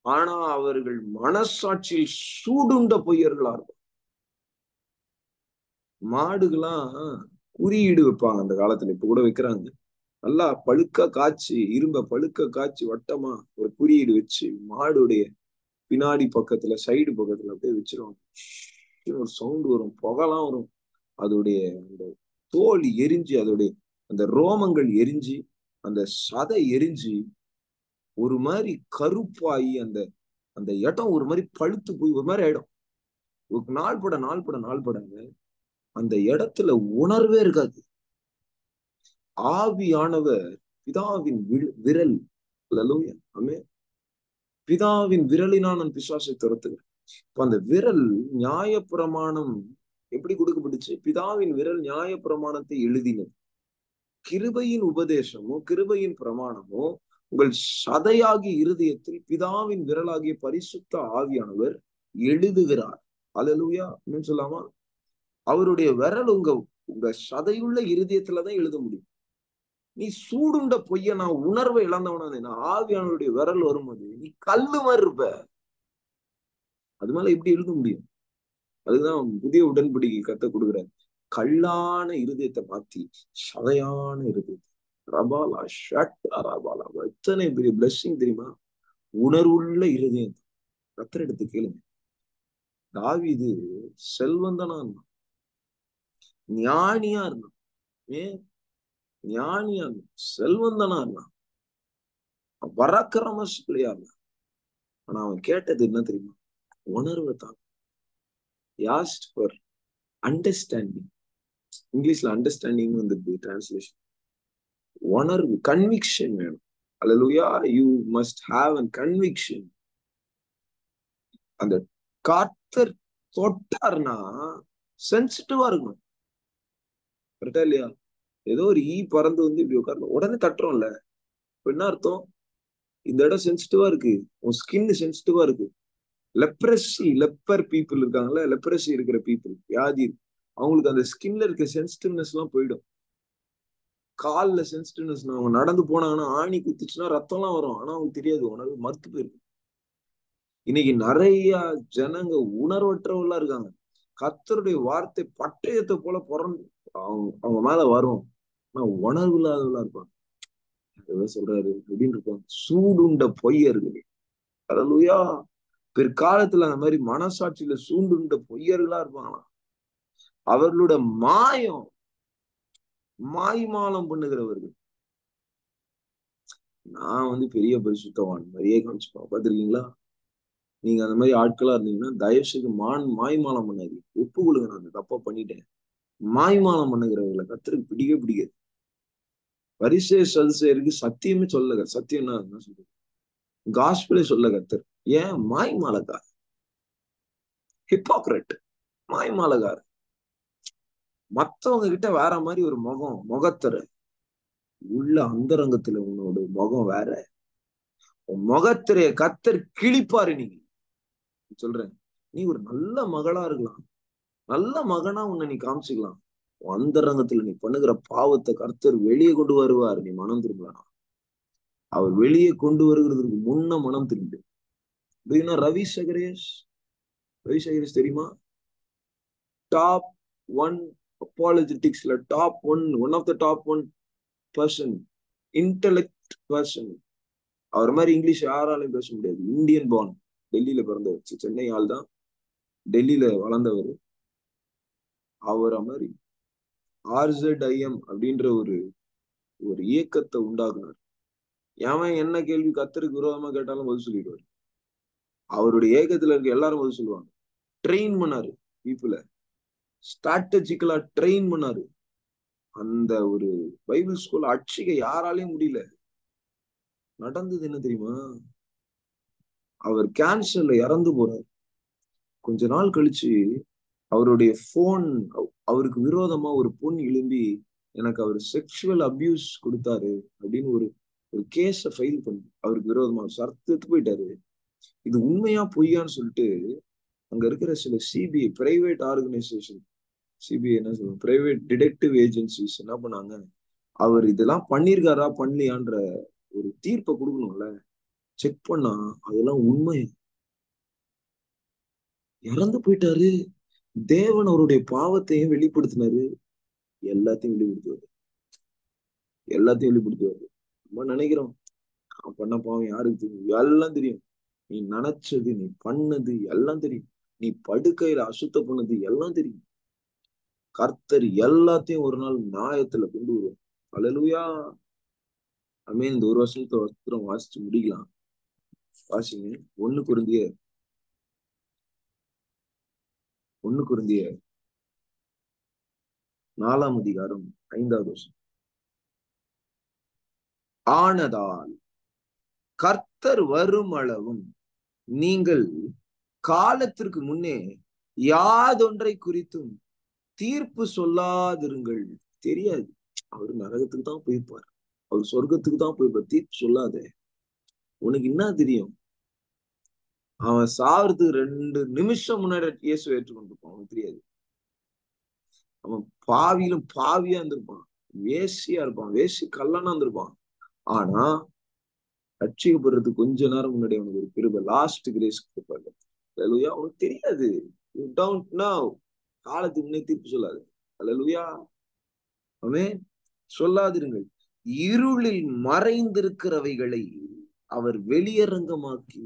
ஆனா அவர்கள் மனசாட்சியில் சூடுண்ட பொய்யர்களா இருப்பாங்க. மாடுகள்லாம் குறியீடு வைப்பாங்க அந்த காலத்துல, இப்ப கூட வைக்கிறாங்க. நல்லா பழுக்க காய்ச்சி, இரும்ப பழுக்க காய்ச்சி வட்டமா ஒரு குறியீடு வச்சு மாடுடைய பின்னாடி பக்கத்துல, சைடு பக்கத்துல அப்படியே வச்சிருவாங்க. ஒரு சவுண்ட் வரும், புகைலாம் வரும். அதோடைய அந்த தோல் எரிஞ்சு, அதோடைய அந்த ரோமங்கள் எரிஞ்சு, அந்த சதை எரிஞ்சு ஒரு மாதிரி கருப்பாயி, அந்த அந்த இடம் ஒரு மாதிரி பழுத்து போய் ஒரு மாதிரி ஆயிடும். ஒரு நாள் பட அந்த இடத்துல உணர்வே இருக்காது. ஆவியானவர் பிதாவின் விரல், அல்லேலூயா, ஆமென், பிதாவின் விரலினால் நான் பிசாசை துரத்துகிறேன். இப்ப அந்த விரல் நியாயப்பிரமாணம் எப்படி கொடுக்கப்பட்டுச்சு? பிதாவின் விரல் நியாயப்பிரமாணத்தை எழுதினது. கிருபையின் உபதேசமோ கிருபையின் பிரமாணமோ உங்கள் சதையாகி இருதயத்தில் பிதாவின் விரலாகிய பரிசுத்த ஆவியானவர் எழுதுகிறார். அல்லேலூயா, சொல்லாமா? அவருடைய விரல் உங்க உங்க சதையுள்ள இருதயத்துலதான் எழுத முடியும். நீ சூடுண்ட பொய்ய நான் உணர்வை இழந்தவனா ஆவியானுடைய விரல் வரும்போது நீ கல்லு மாதிரி இருப்ப. அது மேல எப்படி எழுத முடியும்? அதுதான் புதிய உடன்படிக்கை கத்த கொடுக்குறாரு. கல்லான இருதயத்தை மாத்தி சதையான இருதயத்தை ரபாலா ஷட் ரபாலா. எத்தனை பெரிய பிளஸ்ஸிங் தெரியுமா? உணர்வுள்ள இருதயம். கத்தர் எடுத்து கேளுங்க. தாவீது செல்வந்தனா இருந்தான், ஞானியா இருந்தான், ஏன் ஞானியா இருந்தான், செல்வந்தனா இருந்தான், பராக்கிரமசாலியா இருந்தான். ஆனா அவன் கேட்டது என்ன தெரியுமா? உணர்வை தான். asked for understanding. இங்கிலீஷ்ல அண்டர்ஸ்டாண்டிங் வந்து டிரான்ஸ்லேஷன். உணர்வு, கன்விக்ஷன் வேணும். அல்லேலூயா. You must have an conviction. அந்த கர்த்தர் தொட்டார்னா சென்சிட்டிவா இருக்கணும். கரெக்டா இல்லையா? ஏதோ ஒரு ஈ பறந்து வந்து இப்படி உட்காரணும், உடனே தட்டுறோம்ல. என்ன அர்த்தம்? இந்த இடம் சென்சிட்டிவா இருக்கு, உன் ஸ்கின் சென்சிட்டிவா இருக்கு. லெப்ரசி, லெப்பர் பீப்புள் இருக்காங்கல்ல, லெப்ரசி இருக்கிற பீப்புள், வியாதி, அவங்களுக்கு அந்த ஸ்கின்ல இருக்க சென்சிட்டிவ்னஸ் எல்லாம் போயிடும். கால்ல சென்சிட்டிவ்னஸ், அவங்க நடந்து போனாங்கன்னா ஆணி குத்துச்சுன்னா ரத்தம் எல்லாம் வரும். ஆனா அவங்களுக்கு தெரியாது, உணர்வு மறுத்து போயிருக்கு. இன்னைக்கு நிறைய ஜனங்க உணர்வற்றவங்களா இருக்காங்க. கர்த்தருடைய வார்த்தை பட்டயத்தை போல பிறந்து அவங்க மேல வரும், ஆனா உணர்வு இல்லாதவங்களா இருப்பாங்க. சொல்றாரு அப்படின்னு இருப்பாங்க, சூடுண்ட பொய்யர்கள். அல்லேலூயா. பிற்காலத்துல அந்த மாதிரி மனசாட்சியில சூடுண்ட பொய்யர்களா இருப்பாங்களாம். அவர்களோட மாயம், மாய்மாலம் பண்ணுகிறவர்கள். நான் வந்து பெரிய பரிசுத்தவான் மாதிரியே காமிச்சுப்பேன், பாத்திருக்கீங்களா? நீங்க அந்த மாதிரி ஆட்களா இருந்தீங்கன்னா தயவு செய்து மாய்மாலம் பண்ணாது, ஒப்பு கொடுங்க, நான் அந்த தப்பா பண்ணிட்டேன். மாய்மாலம் பண்ணுகிறவர்களை கர்த்தருக்கு பிடிக்கவே பிடிக்காது. பரிசேய சதுசேயருக்கு சத்தியமே சொல்ல, சத்தியம் என்ன சொல்றது, காஸ்பிளே சொல்ல கர்த்தர். ஏன்? மாய்மாலக்கார், ஹிப்போக்ரட், மாய்மாலக்கார். மத்தவங்க கிட்ட வேற மாதிரி ஒரு முகத்தர, உள்ள அந்தரங்கத்துல உன்னோட முகம் வேற. உன் முகத்திரைய கர்த்தர் கிழிப்பாரு. நீங்க சொல்றேன், நீ ஒரு நல்ல மகளா இருக்கலாம், நல்ல மகனா உன்னை நீ காமிச்சுக்கலாம். அந்தரங்கத்துல நீ பண்ணுகிற பாவத்தை கர்த்தர் வெளியே கொண்டு வருவார். நீ மனம் திரும்பலாம். அவர் வெளியே கொண்டு வருகிறதுக்கு முன்ன மனம் திரும்பு. ரவி சகரேஷ், ரவி சகரேஷ் தெரியுமா? டாப் 1 apologeticsல top 1 of the top 1 person, intellect person. அவர் மாதிரி இங்கிலீஷ் யாராலையும் பேச முடியாது. இந்தியன் பார்ன், டெல்லியில பிறந்தவர், சென்னை ஆள் தான், டெல்லியில வளர்ந்தவர். அவரை மாதிரி RZIM அப்படின்ற ஒரு இயக்கத்தை உண்டாக்குனார். ஏன் என்ன கேள்வி கர்த்தருக்கு விரோதமா கேட்டாலும் பதில் சொல்லிடுவாரு. அவருடைய ஏகத்துல இருக்க எல்லாரும் பதில் சொல்லுவாங்க. ட்ரெயின் பண்ணாரு பீப்புள, ஸ்ட்ராட்டஜிக்கலா ட்ரெயின் பண்ணாரு. அந்த ஒரு பைபிள் ஸ்கூல் அட்சிக்க யாராலையும் முடியல. நடந்தது என்ன தெரியுமா? அவர் கேன்சர்ல இறந்து போறார். கொஞ்ச நாள் கழிச்சு அவருடைய போன், அவருக்கு விரோதமா ஒரு பொண்ணு எழும்பி எனக்கு அவர் செக்ஷுவல் அபியூஸ் கொடுத்தாரு அப்படின்னு ஒரு கேஸ ஃபைல் பண்ணி அவருக்கு விரோதமா சர்த்துட்டு போயிட்டாரு. இது உண்மையா பொய்யான்னு சொல்லிட்டு அங்க இருக்கிற சில சிபிஐ பிரைவேட் ஆர்கனைசேஷன், சிபிஐ என்ன சொல்லுவாங்க, பிரைவேட் டிடெக்டிவ் ஏஜென்சிஸ் என்ன பண்ணாங்க, அவர் இதெல்லாம் பண்ணிருக்காரா பண்ணலையான்ற ஒரு தீர்ப்பை கொடுக்கணும்ல. செக் பண்ணா அதெல்லாம் உண்மை. இறந்து போயிட்டாரு. தேவன் அவருடைய பாவத்தையும் வெளிப்படுத்தினாரு. எல்லாத்தையும் வெளிப்படுத்துவாரு, எல்லாத்தையும் வெளிப்படுத்துவாரு. நம்ம நினைக்கிறோம் நான் பண்ண பாவம் யாருக்கு தெரியும்? எல்லாம் தெரியும். நீ நினைச்சது, நீ பண்ணது எல்லாம் தெரியும். நீ படுக்கையில அசுத்த பண்ணது எல்லாம் தெரியும். கர்த்தர் எல்லாத்தையும் ஒரு நாள் நியாயத்துல கொண்டு வருவார். அல்லேலூயா. ஆமென். இந்த ஒரு வருஷத்தை வஸ்திரம் வாசிச்சு முடிக்கலாம். வாசிங்க. 1 கொரிந்தியர் 4ஆம் அதிகாரம் 5வது வசனம். ஆனதால் கர்த்தர் வரும் அளவும் நீங்கள் காலத்திற்கு முன்னே யாதொன்றை குறித்தும் தீர்ப்பு சொல்லாதிருங்கள். தெரியாது, அவர் நரகத்துக்கு தான் போயிருப்பார், அவர் சொர்க்கத்துக்கு தான் போயிருப்பார். தீர்ப்பு சொல்லாத. உனக்கு என்ன தெரியும்? அவன் சாவறதுக்கு 2 நிமிஷம் முன்னாடி இயேசு ஏற்றுக்கொண்டிருப்பான், அவனுக்கு தெரியாது. அவன் பாவியிலும் பாவியா இருந்திருப்பான், வேசியா இருப்பான், வேசி கல்லனா இருந்திருப்பான். ஆனா ரட்சிக்கப்படுறதுக்கு கொஞ்ச நேரம் முன்னாடி அவனுக்கு ஒரு கிருபை, லாஸ்ட் கிரேஸ் கொடுப்பாங்க. அல்லேலூயா. உனக்கு தெரியாது, யூ டோன்ட் நோ. காலத்துக்கு முன்னே தீர்ப்பு சொல்லாது. அல்லேலூயா. ஆமென். சொல்லாதிருங்கள். இருளில் மறைந்திருக்கிறவைகளை அவர் வெளியரங்கமாக்கி,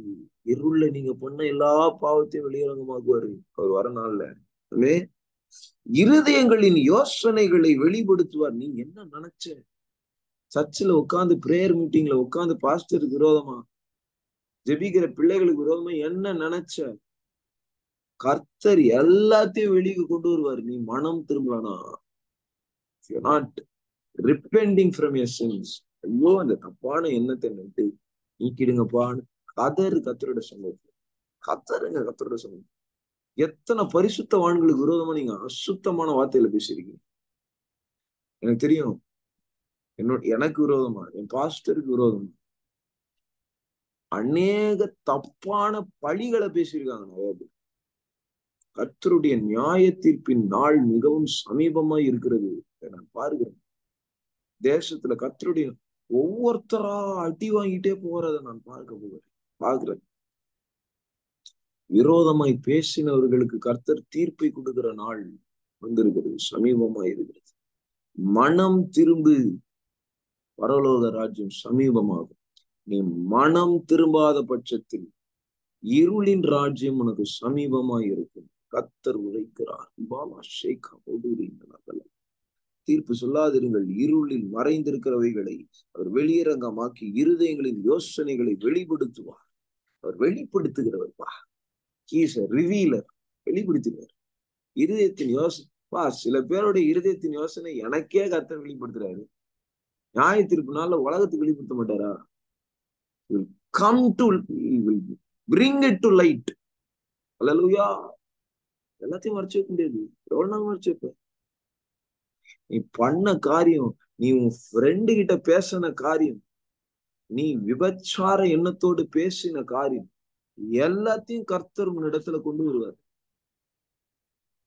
இருள நீங்க பண்ண எல்லா பாவத்தையும் வெளியரங்கமாக்குவாரு அவர் வர நாள்ல. ஆமென். இருதயங்களின் யோசனைகளை வெளிப்படுத்துவார். நீங்க என்ன நினைச்ச? சர்ச்சில் உட்கார்ந்து பிரேயர் மீட்டிங்ல உட்கார்ந்து பாஸ்டருக்கு விரோதமா ஜெபிக்கிற பிள்ளைகளுக்கு விரோதமா என்ன நினைச்ச? கர்த்தர் எல்லாத்தையும் வெளியே கொண்டு வருவார். நீ மனம் திரும்பலனா, நாட் ரிப்பெண்டிங் ஃப்ரம் யுவர் சின்ஸ், ஐயோ அந்த தப்பான எண்ணத்தை நின்று நீக்கிடுங்கப்பான்னு கத்தரோட சமூகம், கத்தரோட சமூகம். எத்தனை பரிசுத்தவான்களுக்கு விரோதமா நீங்க அசுத்தமான வார்த்தையில பேசிருக்கீங்க. எனக்கு தெரியும். எனக்கு விரோதமா, என் பாஸ்டருக்கு விரோதமா அநேக தப்பான பழிகளை பேசியிருக்காங்க நிறைய பேர். கர்த்தருடைய நியாய தீர்ப்பின் நாள் மிகவும் சமீபமா இருக்கிறது. நான் பார்க்கிறேன் தேசத்துல கர்த்தருடைய ஒவ்வொருத்தரா அடி வாங்கிட்டே போறத நான் பார்க்கிறேன். விரோதமாய் பேசினவர்களுக்கு கர்த்தர் தீர்ப்பை கொடுக்கிற நாள் வந்திருக்கிறது, சமீபமா இருக்கிறது. மனம் திரும்பு, பரலோக ராஜ்யம் சமீபமாகும். நீ மனம் திரும்பாத பட்சத்தில் இருளின் ராஜ்யம் உனக்கு சமீபமா இருக்கும். கர்த்தர் உரைக்கிறார். தீர்ப்பு சொல்லாதிருங்கள். இருளில் மறைந்திருக்கிறவைகளை அவர் வெளியரங்கமாக்கி இருதயங்களின் யோசனைகளை வெளிப்படுத்துவார். அவர் வெளிப்படுத்துகிறவர்ப்பா. He's a revealer. வெளிப்படுத்துகிறார் இருதயத்தின் யோசனை. சில பேருடைய இருதயத்தின் யோசனை எனக்கே கர்த்தர் வெளிப்படுத்துறாரு. நியாய தீர்ப்புனால உலகத்துக்கு வெளிப்படுத்த மாட்டாரா? come to, he will bring it to light. அல்லேலூயா. எல்லாத்தையும் மறைச்சு வைக்க முடியாது. எவ்வளவு நாள் மறைச்சு வைப்ப? நீ பண்ண காரியம், நீ உன் ஃப்ரெண்டு கிட்ட பேசின காரியம், நீ விபச்சார எண்ணத்தோடு பேசின காரியம், எல்லாத்தையும் கர்த்தர் இடத்துல கொண்டு வருவார்.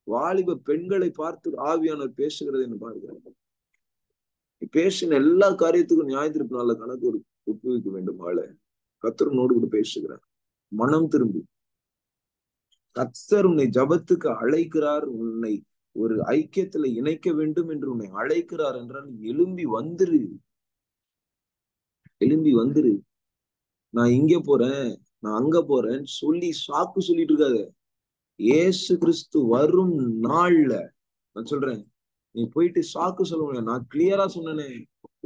வாலிப பெண்களை பார்த்து ஆவியானவர் பேசுகிறது என்று பார்க்கிறார். நீ பேசின எல்லா காரியத்துக்கும் நியாய தீர்ப்பு நாள்ல கணக்கு ஒப்புவிக்க வேண்டும். ஆள கர்த்தர் கூட பேசுகிறார். மனம் திரும்பி. கர்த்தர் உன்னை ஜபத்துக்கு அழைக்கிறார். உன்னை ஒரு ஐக்கியத்துல இணைக்க வேண்டும் என்று உன்னை அழைக்கிறார் என்றால் எழும்பி வந்துரு. எழும்பி வந்துரு. நான் இங்க போறேன், நான் அங்க போறேன்னு சொல்லி சாக்கு சொல்லிட்டு இருக்காத. இயேசு கிறிஸ்து வரும் நாள்ல நான் சொல்றேன், நீ போயிட்டு சாக்கு சொல்ல முடியாது. நான் கிளியரா சொன்னேனே,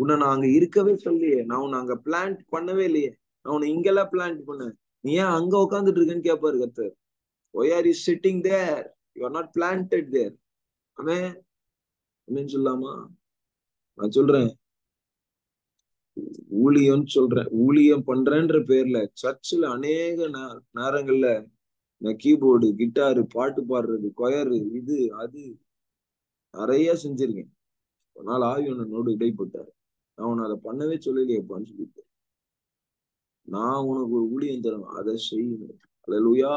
உன்னை நான் அங்க இருக்கவே சொல்லியே, நான் உன்னை அங்க பிளான்ட் பண்ணவே இல்லையே, நான் உன்னை இங்கெல்லாம் பிளான்ட் பண்ணேன், நீ ஏன் அங்க உட்காந்துட்டு இருக்கேன்னு கேட்பாரு கர்த்தர். Why are you sitting there? You are not planted there. ஆமென். ஆமென் சொல்லாமா? நான் சொல்றேன், ஊழியம் பண்றேன்ற பேர்ல சர்ச்சில் அநேக நேரங்கள்ல நான் கீபோர்டு, கிட்டாரு, பாட்டு பாடுறது, கொயரு, இது அது நிறைய செஞ்சிருக்கேன். ஒரு நாள் ஆவியானவரோடு இடைப்பட்டாரு. நான் உன்னை அதை பண்ணவே சொல்லலையேப்பான்னு சொல்லிட்டு, நான் உனக்கு ஒரு ஊழியம் தரேன், அதை செய்யணும். அல்லேலூயா.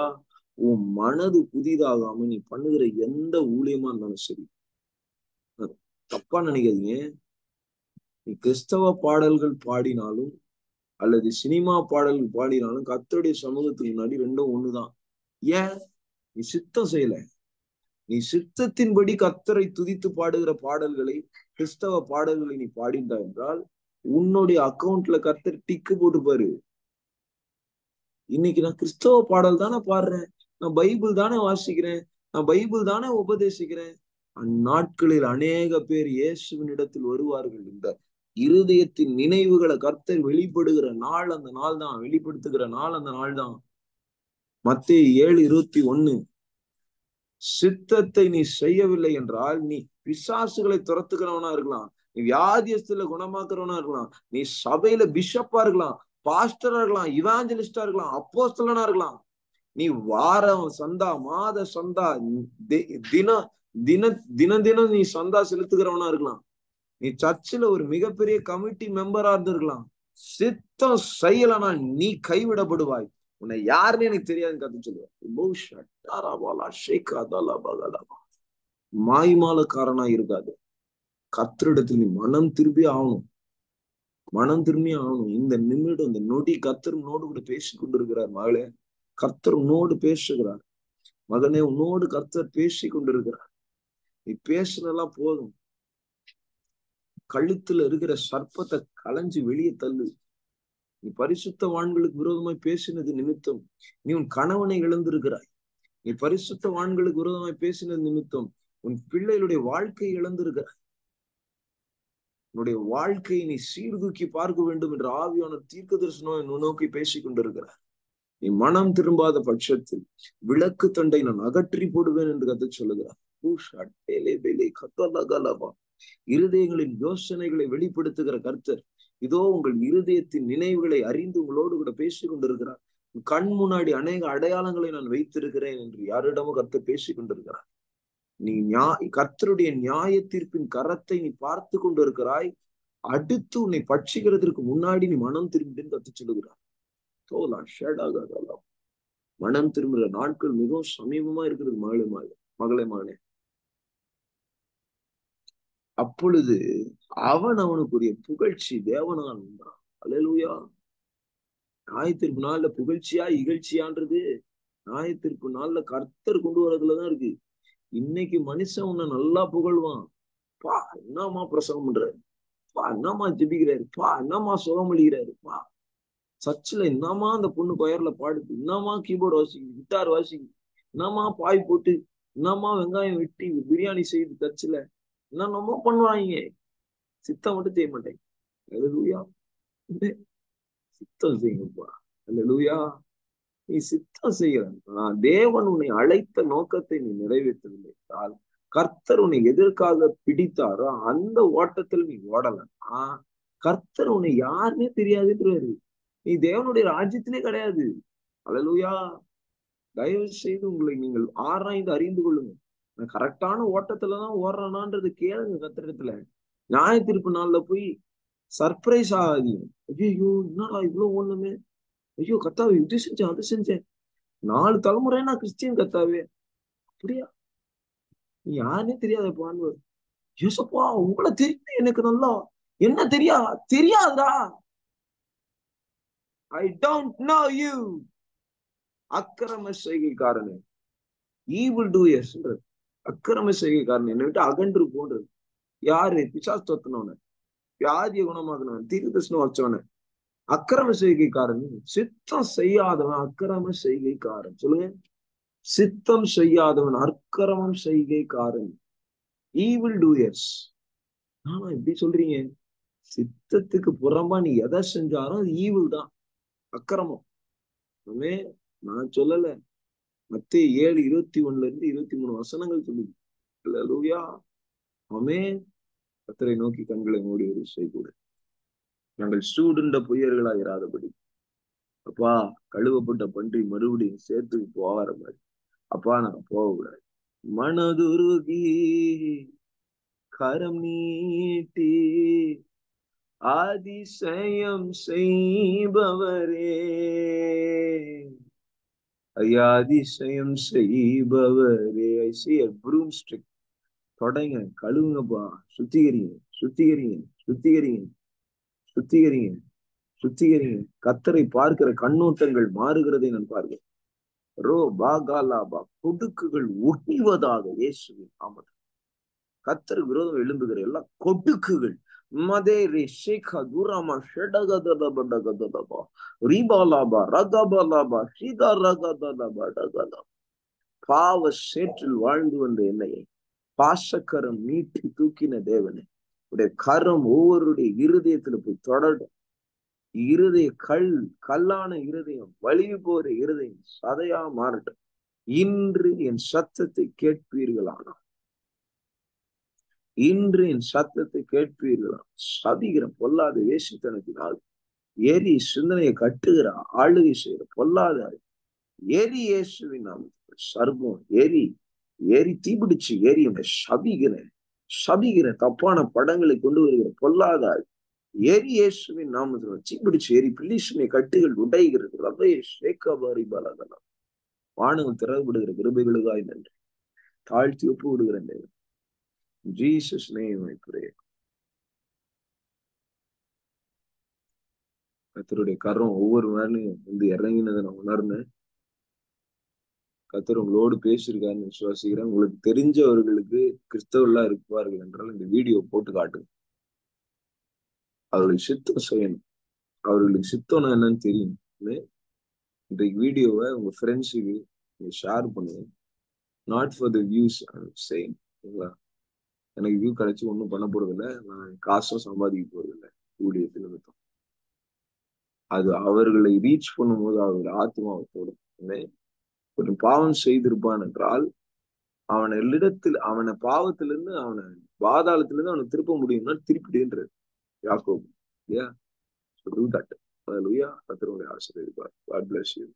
உன் மனது புதிதாகாம நீ பண்ணுகிற எந்த ஊழியமா இருந்தாலும் சரி, தப்பா நினைக்காதீங்க. நீ கிறிஸ்தவ பாடல்கள் பாடினாலும் அல்லது சினிமா பாடல்கள் பாடினாலும் கர்த்தருடைய சமூகத்துக்கு முன்னாடி ரெண்டும் ஒண்ணுதான். ஏன்? நீ சித்தம் செய்யல. நீ சித்தத்தின்படி கர்த்தரை துதித்து பாடுகிற பாடல்களை, கிறிஸ்தவ பாடல்களை நீ பாடிந்தா என்றால் உன்னுடைய அக்கௌண்ட்ல கர்த்தர் டிக்கு போட்டுப்பாரு. இன்னைக்கு நான் கிறிஸ்தவ பாடல் தானே பாடுறேன், நான் பைபிள் தானே வாசிக்கிறேன், நான் பைபிள் தானே உபதேசிக்கிறேன். அந்நாட்களில் அநேக பேர் இயேசுவின் இடத்தில் வருவார்கள். இந்த இருதயத்தின் நினைவுகளை கர்த்தர் வெளிப்படுகிற நாள் அந்த நாள் தான், வெளிப்படுத்துகிற நாள் அந்த நாள் தான். மத்தேயு 7:21, சித்தத்தை நீ செய்யவில்லை என்றால் நீ பிசாசுகளை துரத்துக்கிறவனா இருக்கலாம், நீ வியாதியஸ்துல குணமாக்குறவனா இருக்கலாம், நீ சபையில பிஷப்பா இருக்கலாம், பாஸ்டரா இருக்கலாம், இவாஞ்சலிஸ்டா இருக்கலாம், அப்போஸ்தலனா இருக்கலாம், நீ வாரம் சந்தா, மாத சந்தா, தினம் நீ சந்தா செலுத்துகிறவனா இருக்கலாம், நீ சர்ச்சில் ஒரு மிகப்பெரிய கமிட்டி மெம்பரா இருந்திருக்கலாம். சித்தம் செய்யலனா நீ கைவிடப்படுவாய். உன்னை யாருன்னு எனக்கு தெரியாதுன்னு கத்து சொல்லுவேன். மாய்மாலக்காரனா இருக்காது. கர்த்தரிடத்தில் நீ மனம் திரும்பி ஆகணும். மனம் திரும்பி ஆகணும். இந்த நிமிடம், இந்த நொடி கர்த்தர் உன்னோடு கூட பேசிக் கொண்டிருக்கிறார். மகளே, கர்த்தர் உன்னோடு பேசுகிறார். மகனே, உன்னோடு கர்த்தர் பேசிக் கொண்டிருக்கிறார். நீ பேசுனதெல்லாம் போதும். கழுத்துல இருக்கிற சர்ப்பத்தை களைஞ்சு வெளியே தள்ளு. நீ பரிசுத்தவான்களுக்கு விரோதமாய் பேசினது நிமித்தம் நீ உன் கணவனை இழந்திருக்கிறாய். நீ பரிசுத்தவான்களுக்கு விரோதமாய் பேசினது நிமித்தம் உன் பிள்ளைகளுடைய வாழ்க்கையை இழந்திருக்கிறாய். உன்னுடைய வாழ்க்கையை நீ சீர்தூக்கி பார்க்க வேண்டும் என்ற ஆவியானவர் தீர்க்க தரிசனம் நோக்கி பேசிக் கொண்டிருக்கிறார். நீ மனம் திரும்பாத பட்சத்தில் விளக்கு தண்டை நான் அகற்றி போடுவேன் என்று கர்த்தர் சொல்லுகிறார். இருதயங்களின் யோசனைகளை வெளிப்படுத்துகிற கர்த்தர் இதோ உங்கள் இருதயத்தின் நினைவுகளை அறிந்து உங்களோடு கூட பேசிக் கொண்டிருக்கிறார். கண் முன்னாடி அநேக அடையாளங்களை நான் வைத்திருக்கிறேன் என்று யாரிடமும் கர்த்தர் பேசிக் கொண்டிருக்கிறார். நீ கர்த்தருடைய நியாய தீர்ப்பின் கரத்தை நீ பார்த்து கொண்டிருக்கிறாய். அடுத்து உன்னை பட்சிக்கிறதுக்கு முன்னாடி நீ மனம் திரும்பின்னு கத்து சொல்லுகிறார். மனம் திரும்புகிற நாட்கள் மிகவும் சமீபமா இருக்கிறது. மகளே மகனே, அப்பொழுது அவனுக்குரிய புகழ்ச்சி தேவனால் உண்டான். அல்லேலூயா. நியாயத்தீர்ப்பு நாள்ல புகழ்ச்சியா இகழ்ச்சியான்றது நியாயத்தீர்ப்பு நாள்ல கர்த்தர் கொண்டு வரதுலதான் இருக்கு. இன்னைக்கு மனுஷன் உன்னை நல்லா புகழ்வான். பா, என்னமா பிரசங்கம் பண்றாரு, பா என்னமா ஜெபிக்கிறாரு, பா என்னமா சுகம் அளிக்கிறாரு, பா சர்ச்சில் என்னமா அந்த பொண்ணு கொயர்ல பாடுது, என்னமா கீபோர்டு வாசிக்குது, கிட்டார் வாசிக்குது, என்னமா பாய் போட்டு, என்னமா வெங்காயம் வெட்டி பிரியாணி செய்யுது சர்ச்சில், என்னென்னமோ பண்ணுவாங்க. சித்தம் மட்டும் செய்ய மாட்டேங்க. அல்லேலூயா. சித்தம் செய்யுங்கப்பா. அல்லேலூயா. நீ சித்தம் செய்யற தேவன் உன்னை அழைத்த நோக்கத்தை நீ நிறைவேற்றவில்லை என்றால், கர்த்தர் உன்னை எதற்காக பிடித்தாரோ அந்த ஓட்டத்தில் நீ ஓடலன்னா கர்த்தர் உன்னை யாருன்னே தெரியாதுன்றாரு. நீ தேவனுடைய ராஜ்யத்திலே கிடையாது. அல்லேலூயா. தயவு செய்து உங்களை நீங்கள் ஆராய்ந்து அறிந்து கொள்ளுங்க. நான் கரெக்டான ஓட்டத்துலதான் ஓடுறானான்றது கேளுங்க கர்த்தரிடத்துல. நியாய தீர்ப்பு நாள்ல போய் சர்ப்ரைஸ் ஆகாதீங்க. ஐயோ என்னடா இவ்வளவு ஒண்ணுமே, ஐயோ கர்த்தாவே இது செஞ்சேன் அது செஞ்சேன், 4 தலைமுறை நான் கிறிஸ்டியன் கர்த்தாவே. அப்படியா? நீ யாருன்னே தெரியாதப்பான்னு. யோசப்பா உங்களை தெரியும் எனக்கு நல்லா. என்ன தெரியாதா? I don't know you. அக்கிரம செய்கைக்காரனே, ஈவில் டூயர்ஸ், அக்கிரம செய்கைக்காரன் என்னை விட்டு அகன்று போன்றது. யாரு? பிசாசு தொத்தனவன, வியாதியை குணமாக்குனவன், தீர்க்கதரிசனம் வச்சவன, அக்கிரம செய்கைக்காரன். சித்தம் செய்யாதவன் அக்கிரம செய்கைக்காரன். சொல்லுங்க. சித்தம் செய்யாதவன் அக்கிரமம் செய்கைக்காரன். Evil doers. ஆனா இப்படி சொல்றீங்க? சித்தத்துக்கு புறம்பா நீ எதை செஞ்சாலும் அது ஈவில் தான், அக்கிரமம். நான் சொல்லல. மத்தேயு 7:21-23 வசனங்கள் சொல்லுது. அல்லேலூயா. ஆமென். கர்த்தரை நோக்கி கண்களை மூடி ஒரு செய்கூட. நாங்கள் சூடுண்ட புயல்களா இராதபடி, அப்பா கழுவப்பட்ட பன்றி மறுபடியும் சேர்த்துக்கு போகிற மாதிரி, அப்பா நான் போகக்கூடாது. மனதுருகி கரம் நீட்டி அதிசயம் செய்பவரே, ஐயா அதிசயம் செய்பவரே. I see a broomstick. தொடங்க, கழுவுங்கப்பா, சுத்திகரிங்க சுத்திகரிங்க சுத்திகரிங்க சுத்திகரிங்க சுத்திகரிங்க. கர்த்தரை பார்க்கிற கண்ணோட்டங்கள் மாறுகிறதை நான் பார்க்கிறேன். ரோ பாகாலாபா, கொடுக்குகள் ஒட்டிவதாக இயேசுவின் நாமத்தில். கர்த்தர் விரோதம் எழும்புகிற எல்லா கொடுக்குகள் மதேரே ஷேகா துராமா ஷடகதலபடகதலபா ரீபாலாபா ரகபலாபா ஷீதா ரகதலபா டகலா. பாவ சேற்றில் வாழ்ந்து வந்த என்னையை பாசக்கரம் நீட்டி தூக்கின தேவனே, உடைய கரம் ஒவ்வொருடைய இருதயத்துல போய் தொடரும். இருதய கல்லான இருதயம், வலிவு போற இருதயம் சதையா மாறட்டும். இன்று என் சத்தத்தை கேட்பீர்களானா, இன்று என் சத்தத்தை கேட்பீர்களா? சதிகிற பொல்லாத வேசித்தனத்தினால் எரி சிந்தனையை கட்டுகிற ஆளுகை செய்கிற பொல்லாத எரி இயேசுவின் நாமத்தில். சர்வம் எரி எரி தீபிடிச்சு எரி சபிகிற தப்பான படங்களை கொண்டு வருகிற பொல்லாத எரி இயேசுவின் நாமத்தில் தீபிடிச்சு எரி. பிலிசுமை கட்டுகள் உடைகிறது. ரபையை ஷேக்கபாரி பலகலாம். வானங்கள் திறவுபடுகிற கிருபைகளுக்காய் நன்றி. தாழ்த்தி ஒப்பு விடுகிறேன். In Jesus' name I pray. கர்த்தருடைய கரம் ஒவ்வொரு நாளும் வந்து இறங்கினதை நான் உணர்ந்தேன். கர்த்தர் உங்களோடு பேசியிருக்காருன்னு விசுவாசிக்கிறேன். உங்களுக்கு தெரிஞ்சவர்களுக்கு கிறிஸ்தவர்களா இருப்பார்கள் என்றால் இந்த வீடியோ போட்டு காட்டுங்க. அவர்களுக்கு சித்தம் செய்யணும். அவர்களுக்கு சித்தம்னா என்னன்னு தெரியும். இன்றைக்கு வீடியோவை உங்க ஃப்ரெண்ட்ஸுக்கு நீங்க ஷேர் பண்ணுங்க. நாட் ஃபார் த வியூஸ் செய்யும். எனக்கு வியூ கிடைச்சி ஒன்றும் பண்ண போறது இல்லை. நான் காசும் சம்பாதிக்க போறது இல்லை. ஊழியத்தில் நிமித்தம் அது அவர்களை ரீச் பண்ணும்போது அவர்கள் ஆத்மாவை தோடும். ஒரு பாவம் செய்திருப்பான் என்றால் அவனை பாவத்திலிருந்து அவனை பாதாளத்திலிருந்து அவனை திருப்ப முடியும்னா திருப்பிடுன்றது யாக்கோபு இல்லையா. கர்த்தருடைய ஆசீர்வதிப்பார். God bless you.